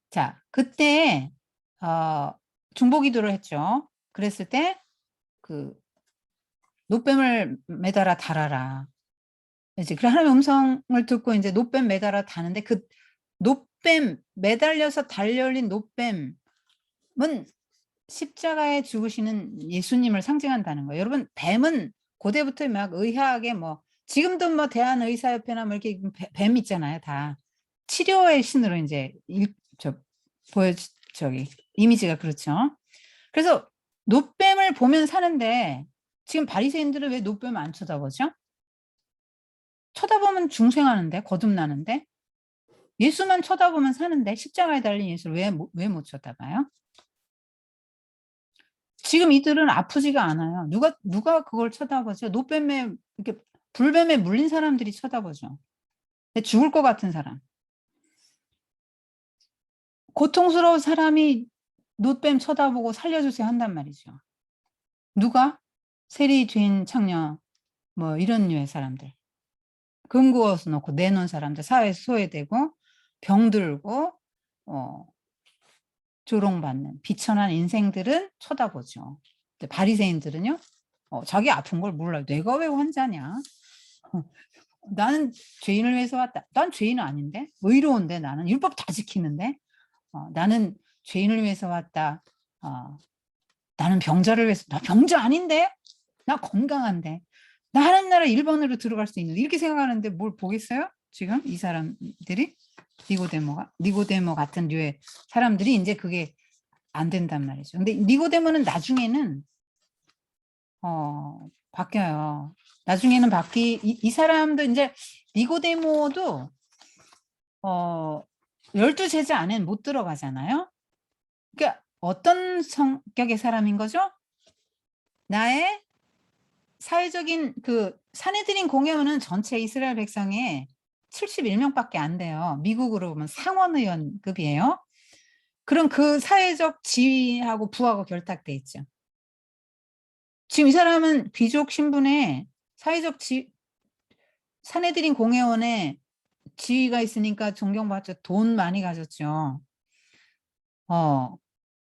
A: 자, 그때 중보기도를 했죠. 그랬을 때 그 "노뱀을 매달아 달아라." 이제 그 하나님의 음성을 듣고 인제 노뱀 매달아 다는데 그 노뱀 매달려서 달려올린 노뱀은 십자가에 죽으시는 예수님을 상징한다는 거예요. 여러분 뱀은 고대부터 막 의학에 뭐 지금도 뭐 대한의사협회나 뭐 이렇게 뱀 있잖아요 다. 치료의 신으로 인제 저기 이미지가 그렇죠. 그래서 노뱀을 보면 사는데 지금 바리새인들은 왜 노뱀을 안 쳐다보죠? 쳐다보면 중생하는데 거듭나는데 예수만 쳐다보면 사는데 십자가에 달린 예수를 왜 못 쳐다봐요? 지금 이들은 아프지가 않아요. 누가 그걸 쳐다보죠? 노뱀에 이렇게 불뱀에 물린 사람들이 쳐다보죠. 죽을 것 같은 사람. 고통스러운 사람이 노뱀 쳐다보고 살려주세요 한단 말이죠. 누가? 세리, 죄인, 창녀 뭐 이런 류의 사람들. 금구워서 놓고 내놓은 사람들, 사회에서 소외되고 병들고 조롱받는 비천한 인생들은 쳐다보죠. 근데 바리새인들은요. 자기 아픈 걸 몰라요. "내가 왜 환자냐? 나는 죄인을 위해서 왔다." "난 죄인은 아닌데. 의로운데 나는. 율법 다 지키는데. 나는 죄인을 위해서 왔다." "나는 병자를 위해서." "나 병자 아닌데. 나 건강한데. 나 하나님 나라 1번으로 들어갈 수 있는데." 이렇게 생각하는데 뭘 보겠어요? 지금 이 사람들이? 니고데모 같은 류의 사람들이 인제 그게 안 된단 말이죠. 근데 니고데모는 나중에는 바뀌어요. 나중에는 이 사람도 인제 니고데모도 12 제자 안에는 못 들어가잖아요. 그러니까 어떤 성격의 사람인 거죠? 나의 사회적인 사내들인 공회원은 전체 이스라엘 백성의 71명밖에 안 돼요. 미국으로 보면 상원의원급이에요. 그럼 그 사회적 지위하고 부하고 결탁돼 있죠. 지금 이 사람은 귀족 신분에 사회적 사내들인 공회원에 지위가 있으니까 존경받죠. 돈 많이 가졌죠.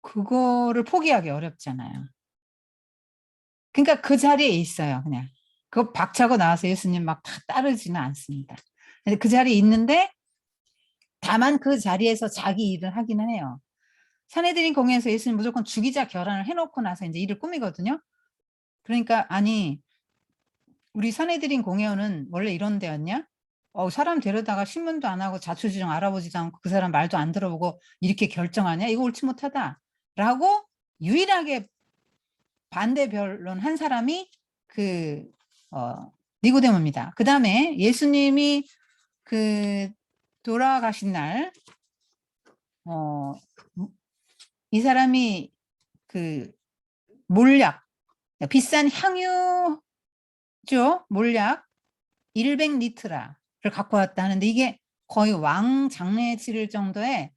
A: 그거를 포기하기 어렵잖아요. 그러니까 그 자리에 있어요 그냥. 그거 박차고 나와서 예수님 막 다 따르지는 않습니다. 근데 그 자리에 있는데 다만 그 자리에서 자기 일을 하기는 해요. 산헤드린 공회에서 예수님 무조건 죽이자 결단을 해 놓고 나서 인제 일을 꾸미거든요. 그러니까 "아니 우리 산헤드린 공회원은 원래 이런 데였냐? 사람 데려다가 신문도 안 하고 자초지종 알아보지도 않고 그 사람 말도 안 들어보고 이렇게 결정하냐? 이거 옳지 못하다."라고 유일하게 반대 변론한 사람이 그 니고데모입니다. 그다음에 예수님이 돌아가신 날 이 사람이 몰약 비싼 향유죠. 몰약 100 리트라를 갖고 왔다 하는데 이게 거의 왕 장례에 치를 정도의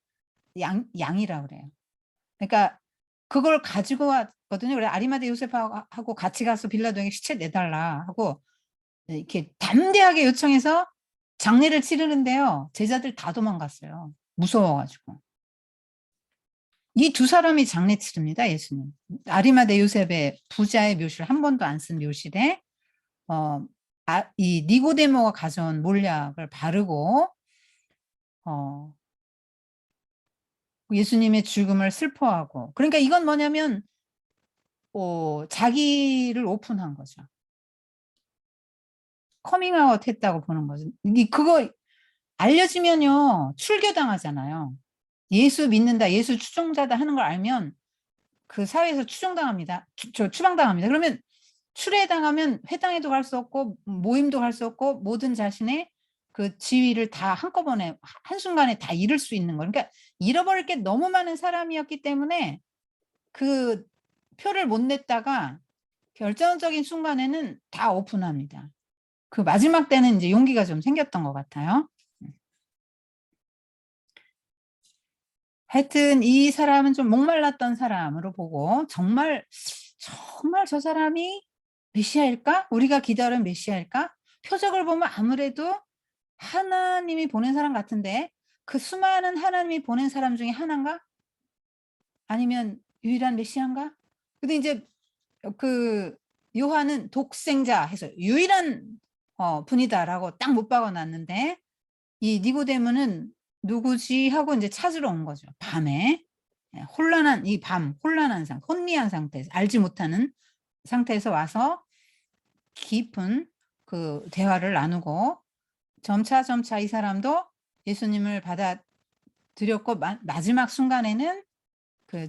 A: 양이라고 그래요. 그러니까 그걸 가지고 왔거든요. 그래 아리마대 요셉하고 같이 가서 빌라도에게 시체 내달라 하고 이렇게 담대하게 요청해서 장례를 치르는데요. 제자들 다 도망갔어요. 무서워 가지고. 이 두 사람이 장례 치릅니다, 예수님. 아리마대 요셉의 부자의 묘실 한 번도 안 쓴 묘실에 이 니고데모가 가져온 몰약을 바르고 예수님의 죽음을 슬퍼하고 그러니까 이건 뭐냐면 자기를 오픈한 거죠. 커밍아웃 했다고 보는 거죠. 그거 알려지면요. 출교당하잖아요. 예수 믿는다, 예수 추종자다 하는 걸 알면 그 사회에서 추종당합니다. 추방당합니다. 그러면 출애당하면 회당에도 갈 수 없고 모임도 갈 수 없고 모든 자신의 그 지위를 다 한꺼번에 한순간에 다 잃을 수 있는 거예요. 그러니까 잃어버릴 게 너무 많은 사람이었기 때문에 그 표를 못 냈다가 결정적인 순간에는 다 오픈합니다. 그 마지막 때는 이제 용기가 좀 생겼던 것 같아요. 하여튼 이 사람은 좀 목말랐던 사람으로 보고 정말 저 사람이 메시아일까? 우리가 기다린 메시아일까? 표적을 보면 아무래도 하나님이 보낸 사람 같은데 그 수많은 하나님이 보낸 사람 중에 하나인가? 아니면 유일한 메시아인가? 근데 이제 그 요한은 독생자 해서 유일한 분이다라고 딱 못 박아 놨는데 이 니고데모는 누구지 하고 이제 찾으러 온 거죠. 밤에. 혼란한 이 밤, 혼란한 혼미한 상태에서 알지 못하는 상태에서 와서 깊은 그 대화를 나누고 점차 이 사람도 예수님을 받아들였고 마지막 순간에는 그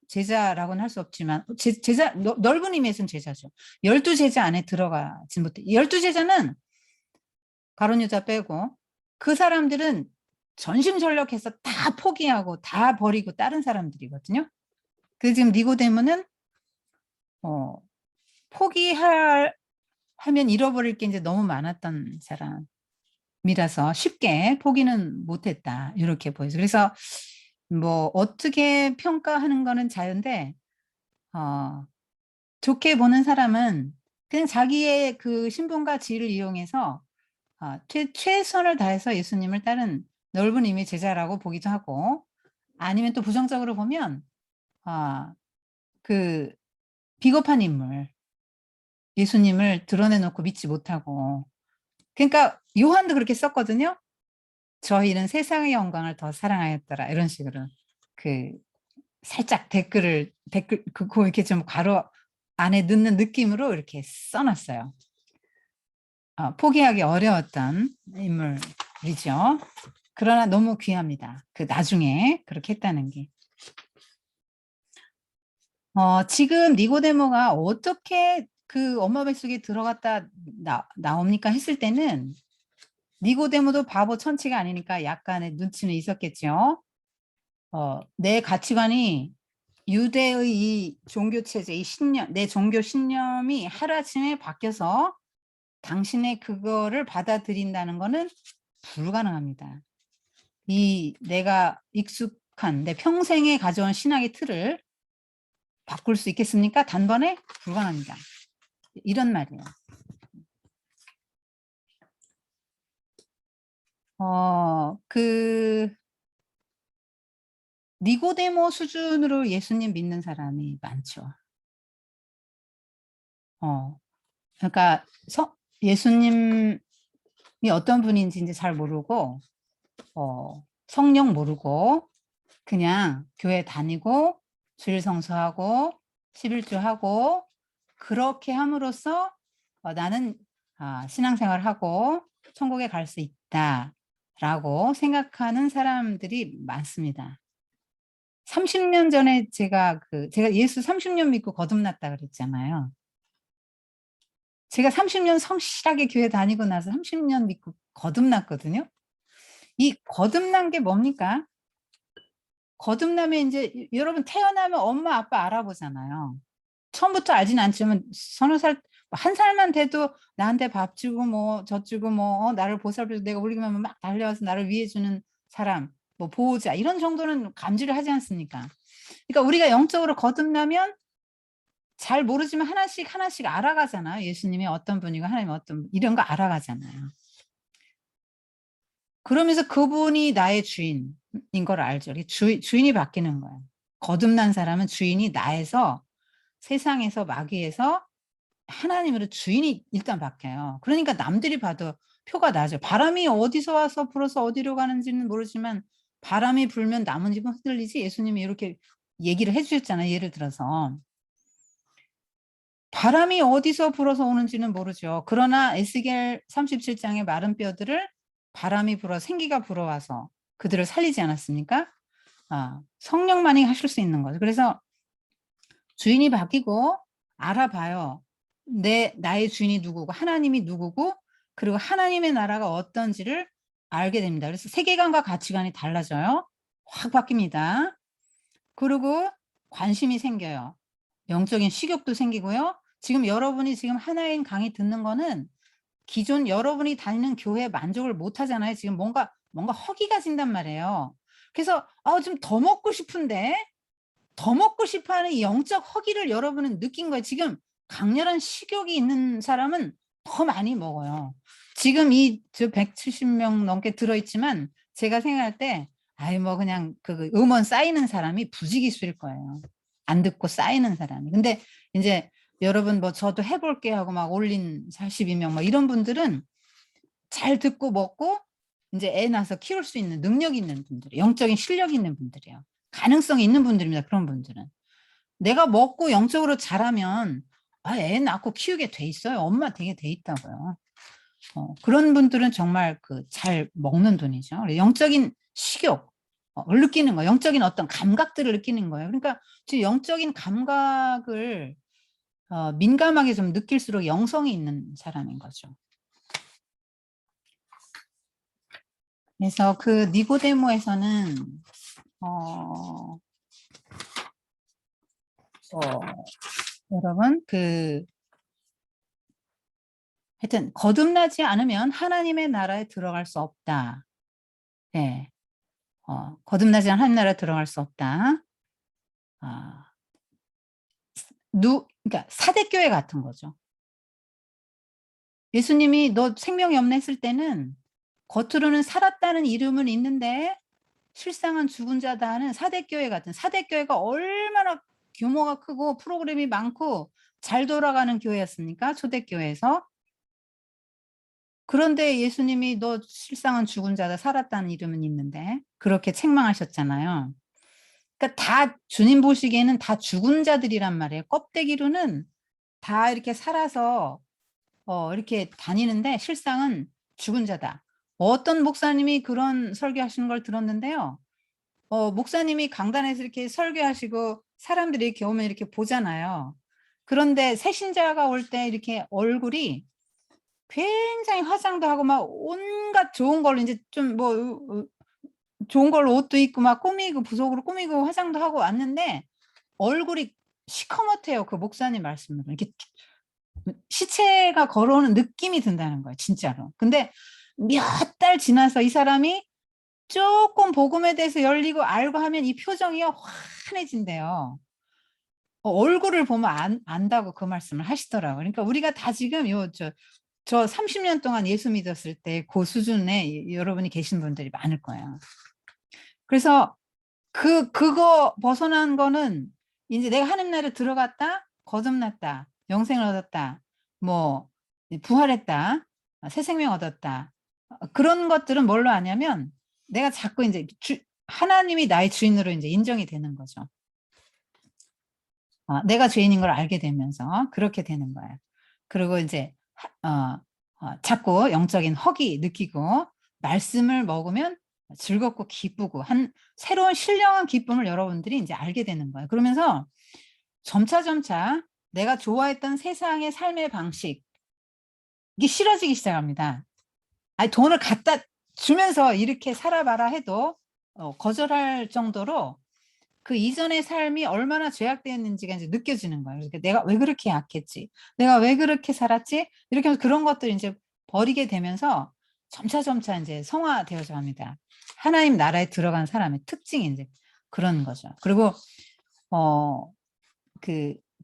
A: 제자라고는 할 수 없지만 제자 넓은 의미에서는 제자죠. 12제자 안에 들어가지 못해. 12제자는 가룟 유다 빼고 그 사람들은 전심전력해서 다 포기하고 다 버리고 다른 사람들이거든요. 그 지금 니고데모는 하면 잃어버릴 게 이제 너무 많았던 사람이라서 쉽게 포기는 못했다 이렇게 보여서 그래서 뭐 어떻게 평가하는 거는 자유인데 좋게 보는 사람은 그냥 자기의 그 신분과 지위를 이용해서 최선을 다해서 예수님을 따른 넓은 의미의 제자라고 보기도 하고 아니면 또 부정적으로 보면 그 비겁한 인물 예수님을 드러내놓고 믿지 못하고 그러니까 요한도 그렇게 썼거든요. 저희는 세상의 영광을 더 사랑하였더라 이런 식으로 그 살짝 댓글 그거 이렇게 좀 괄호 안에 넣는 느낌으로 이렇게 써놨어요. 포기하기 어려웠던 인물이죠. 그러나 너무 귀합니다. 그 나중에 그렇게 했다는 게. 지금 니고데모가 어떻게 그 엄마 뱃속에 들어갔다 나옵니까 했을 때는 니고데모도 바보 천치가 아니니까 약간의 눈치는 있었겠죠. 내 가치관이 유대의 이 종교 체제, 이 신념, 내 종교 신념이 하루아침에 바뀌어서 당신의 그거를 받아들인다는 거는 불가능합니다. 내가 익숙한 내 평생에 가져온 신학의 틀을 바꿀 수 있겠습니까? 단번에 불가능합니다. 이런 말이에요. 니고데모 수준으로 예수님 믿는 사람이 많죠. 그러니까 예수님이 어떤 분인지 이제 잘 모르고 성령 모르고 그냥 교회 다니고 주일 성수하고 11조 하고 그렇게 함으로써 나는 신앙생활하고 천국에 갈 수 있다라고 생각하는 사람들이 많습니다. 30년 전에 제가 예수 30년 믿고 거듭났다 그랬잖아요. 제가 30년 성실하게 교회 다니고 나서 30년 믿고 거듭났거든요. 이 거듭난 게 뭡니까? 거듭나면 이제 여러분 태어나면 엄마 아빠 알아보잖아요. 처음부터 알진 않지만 서너 살, 한 살만 돼도 나한테 밥 주고 뭐 젖주고 뭐 나를 보살펴서 내가 울기만 하면 막 달려와서 나를 위해주는 사람, 뭐 보호자 이런 정도는 감지를 하지 않습니까? 그러니까 우리가 영적으로 거듭나면 잘 모르지만 하나씩 알아가잖아요. 예수님이 어떤 분이고 하나님이 어떤 이런 거 알아가잖아요. 그러면서 그분이 나의 주인인 걸 알죠. 주인이 바뀌는 거예요. 거듭난 사람은 주인이 나에서 세상에서 마귀에서 하나님으로 주인이 일단 바뀌어요. 그러니까 남들이 봐도 표가 나죠. 바람이 어디서 와서 불어서 어디로 가는지는 모르지만 바람이 불면 나뭇잎은 흔들리지 예수님이 이렇게 얘기를 해주셨잖아요. 예를 들어서. 바람이 어디서 불어서 오는지는 모르죠. 그러나 에스겔 37장의 마른 뼈들을 바람이 불어 생기가 불어와서 그들을 살리지 않았습니까? 성령만이 하실 수 있는 거죠. 그래서 주인이 바뀌고 알아봐요. 나의 주인이 누구고 하나님이 누구고 그리고 하나님의 나라가 어떤지를 알게 됩니다. 그래서 세계관과 가치관이 달라져요. 확 바뀝니다. 그리고 관심이 생겨요. 영적인 식욕도 생기고요. 지금 여러분이 지금 하나인 강의 듣는 거는 기존 여러분이 다니는 교회에 만족을 못 하잖아요. 지금 뭔가 허기가 진단 말이에요. 그래서 좀 더 먹고 싶은데 더 먹고 싶어하는 이 영적 허기를 여러분은 느낀 거예요. 지금 강렬한 식욕이 있는 사람은 더 많이 먹어요. 지금 저 170명 넘게 들어있지만 제가 생각할 때 뭐 그냥 그 음원 쌓이는 사람이 부지기수일 거예요. 안 듣고 쌓이는 사람이. 근데 이제 여러분 뭐 저도 해볼게 하고 막 올린 42명 막 이런 분들은 잘 듣고 먹고 이제 애 낳아서 키울 수 있는 능력 있는 분들, 영적인 실력 있는 분들이에요. 가능성이 있는 분들입니다. 그런 분들은. 내가 먹고 영적으로 자라면 애 낳고 키우게 돼 있어요. 엄마 되게 돼 있다고요. 그런 분들은 정말 잘 먹는 돈이죠. 영적인 식욕, 느끼는 거, 영적인 어떤 감각들을 느끼는 거예요. 그러니까 지금 영적인 감각을 민감하게 좀 느낄수록 영성이 있는 사람인 거죠. 그래서 그 니고데모에서는 여러분 하여튼 거듭나지 않으면 하나님의 나라에 들어갈 수 없다. 네. 거듭나지 않은 하나님 나라에 들어갈 수 없다. 그러니까 사대교회 같은 거죠. 예수님이 너 생명이 없네 했을 때는 겉으로는 살았다는 이름은 있는데 실상은 죽은 자다 하는 사대교회 같은, 사대교회가 얼마나 규모가 크고 프로그램이 많고 잘 돌아가는 교회였습니까? 초대교회에서. 그런데 예수님이 너 실상은 죽은 자다, 살았다는 이름은 있는데 그렇게 책망하셨잖아요. 그러니까 다 주님 보시기에는 다 죽은 자들이란 말이에요. 껍데기로는 다 이렇게 살아서 이렇게 다니는데 실상은 죽은 자다. 어떤 목사님이 그런 설교하시는 걸 들었는데요. 목사님이 강단에서 이렇게 설교하시고 사람들이 이렇게 오면 이렇게 보잖아요. 그런데 새신자가 올 때 이렇게 얼굴이 굉장히 화장도 하고 막 온갖 좋은 걸로 이제 좀 좋은 걸로 옷도 입고 막 꾸미고 부속으로 꾸미고 화장도 하고 왔는데 얼굴이 시커멓대요. 그 목사님 말씀으로. 이렇게 시체가 걸어오는 느낌이 든다는 거예요. 진짜로. 근데 몇 달 지나서 이 사람이 조금 복음에 대해서 열리고 알고 하면 이 표정이 환해진대요. 얼굴을 보면 안다고 그 말씀을 하시더라고요. 그러니까 우리가 다 지금 저 30년 동안 예수 믿었을 때 그 수준에 여러분이 계신 분들이 많을 거예요. 그래서 그거 벗어난 거는 이제 내가 하나님 나라에 들어갔다, 거듭났다, 영생을 얻었다, 뭐 부활했다, 새 생명 얻었다. 그런 것들은 뭘로 아냐면 내가 자꾸 이제 하나님이 나의 주인으로 이제 인정이 되는 거죠. 내가 죄인인 걸 알게 되면서 그렇게 되는 거예요. 그리고 이제 자꾸 영적인 허기 느끼고 말씀을 먹으면 즐겁고 기쁘고 새로운 신령한 기쁨을 여러분들이 이제 알게 되는 거예요. 그러면서 점차 내가 좋아했던 세상의 삶의 방식이 싫어지기 시작합니다. 돈을 갖다 주면서 이렇게 살아봐라 해도 거절할 정도로 그 이전의 삶이 얼마나 죄악되었는지가 이제 느껴지는 거예요. 그러니까 내가 왜 그렇게 약했지? 내가 왜 그렇게 살았지? 이렇게 하면서 그런 것들을 이제 버리게 되면서 점차 이제 성화되어져 갑니다. 하나님 나라에 들어간 사람의 특징이 이제 그런 거죠. 그리고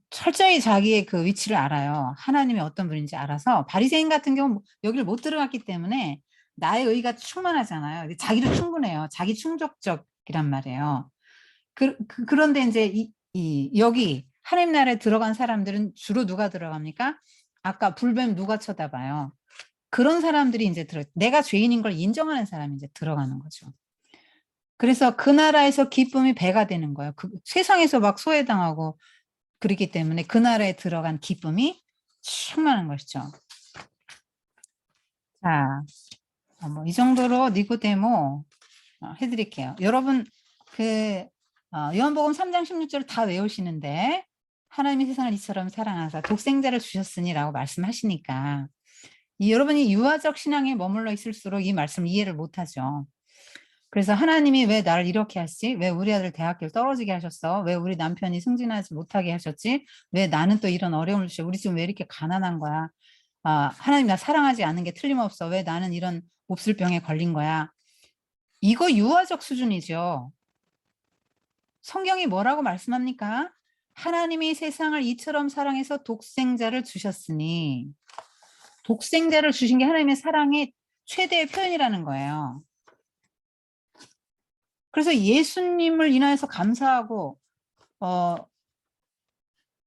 A: 철저히 자기의 그 위치를 알아요. 하나님이 어떤 분인지 알아서. 바리새인 같은 경우 여기를 못 들어갔기 때문에 나의 의가 충만하잖아요. 자기도 충분해요. 자기 충족적이란 말이에요. 그런데 이제 여기 하나님 나라에 들어간 사람들은 주로 누가 들어갑니까? 아까 불뱀 누가 쳐다봐요. 그런 사람들이 이제 내가 죄인인 걸 인정하는 사람이 이제 들어가는 거죠. 그래서 그 나라에서 기쁨이 배가 되는 거예요. 세상에서 막 소외당하고 그렇기 때문에 그 나라에 들어간 기쁨이 충만한 것이죠. 자, 이 정도로 니고데모 해드릴게요. 여러분 요한복음 3장 16절 다 외우시는데 하나님이 세상을 이처럼 사랑하사 독생자를 주셨으니라고 말씀하시니까 여러분이 유아적 신앙에 머물러 있을수록 이 말씀을 이해를 못하죠. 그래서 하나님이 왜 나를 이렇게 하시지? 왜 우리 아들 대학교를 떨어지게 하셨어? 왜 우리 남편이 승진하지 못하게 하셨지? 왜 나는 또 이런 어려움을 주셔? 우리 지금 왜 이렇게 가난한 거야? 하나님 나 사랑하지 않는 게 틀림없어. 왜 나는 이런 몹쓸병에 걸린 거야? 이거 유아적 수준이죠. 성경이 뭐라고 말씀합니까? 하나님이 세상을 이처럼 사랑해서 독생자를 주셨으니, 독생자를 주신 게 하나님의 사랑의 최대의 표현이라는 거예요. 그래서 예수님을 인하여서 감사하고,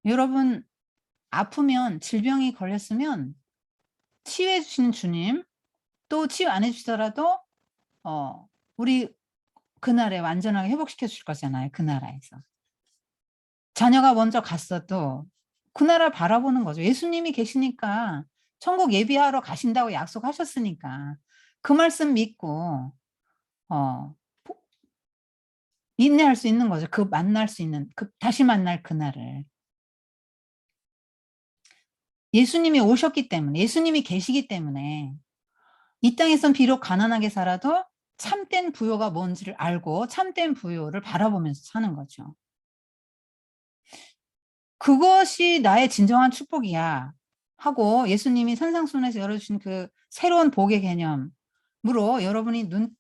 A: 여러분 아프면, 질병이 걸렸으면 치유해 주시는 주님, 또 치유 안 해 주시더라도 우리 그날에 완전하게 회복시켜 주실 거잖아요, 그 나라에서. 자녀가 먼저 갔어도 그 나라 바라보는 거죠. 예수님이 계시니까, 천국 예비하러 가신다고 약속하셨으니까 그 말씀 믿고 인내할 수 있는 거죠. 그 만날 수 있는, 그 다시 만날 그날을. 예수님이 오셨기 때문에, 예수님이 계시기 때문에 이 땅에선 비록 가난하게 살아도 참된 부요가 뭔지를 알고 참된 부요를 바라보면서 사는 거죠. 그것이 나의 진정한 축복이야 하고 예수님이 산상수훈에서 열어주신 그 새로운 복의 개념으로 여러분이 눈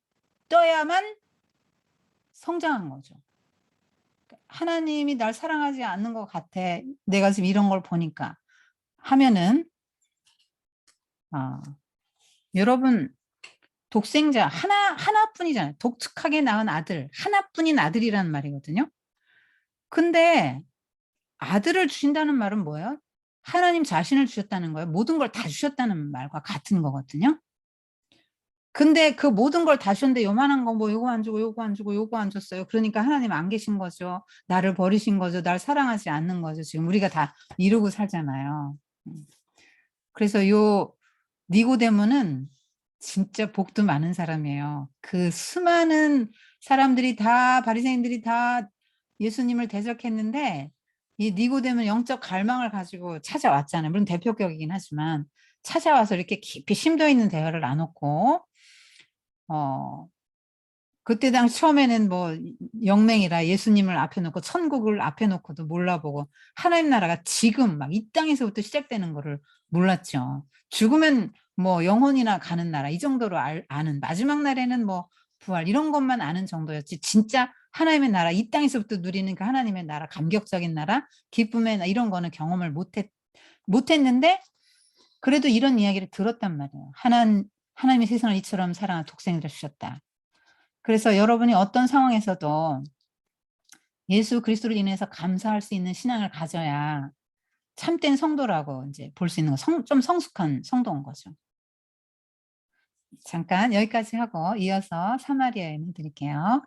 A: 떠야만 성장한 거죠. 하나님이 날 사랑하지 않는 것 같아, 내가 지금 이런 걸 보니까 하면은, 여러분 독생자 하나뿐이잖아요. 독특하게 낳은 아들, 하나뿐인 아들이라는 말이거든요. 근데 아들을 주신다는 말은 뭐예요? 하나님 자신을 주셨다는 거예요. 모든 걸 다 주셨다는 말과 같은 거거든요. 근데 그 모든 걸 다 주셨는데 요만한 거 뭐 요거 안 주고 요거 안 주고 요거 안 줬어요. 그러니까 하나님 안 계신 거죠. 나를 버리신 거죠. 날 사랑하지 않는 거죠. 지금 우리가 다 이러고 살잖아요. 그래서 요 니고데모는 진짜 복도 많은 사람이에요. 그 수많은 사람들이 다, 바리새인들이 다 예수님을 대적했는데 이 니고데모는 영적 갈망을 가지고 찾아왔잖아요. 물론 대표격이긴 하지만 찾아와서 이렇게 깊이 심도 있는 대화를 나눴고, 그때 당시 처음에는 뭐 영맹이라 예수님을 앞에 놓고 천국을 앞에 놓고도 몰라보고 하나님 나라가 지금 막 이 땅에서부터 시작되는 거를 몰랐죠. 죽으면 뭐 영혼이나 가는 나라 이 정도로 아는, 마지막 날에는 뭐 부활 이런 것만 아는 정도였지, 진짜 하나님의 나라 이 땅에서부터 누리는 그 하나님의 나라, 감격적인 나라, 기쁨의 나라 이런 거는 경험을 못했는데 그래도 이런 이야기를 들었단 말이에요. 하나님이 세상을 이처럼 사랑한 독생자를 주셨다. 그래서 여러분이 어떤 상황에서도 예수 그리스도를 인해서 감사할 수 있는 신앙을 가져야 참된 성도라고 이제 볼 수 있는 거, 좀 성숙한 성도인 거죠. 잠깐 여기까지 하고 이어서 사마리아 여인을 드릴게요.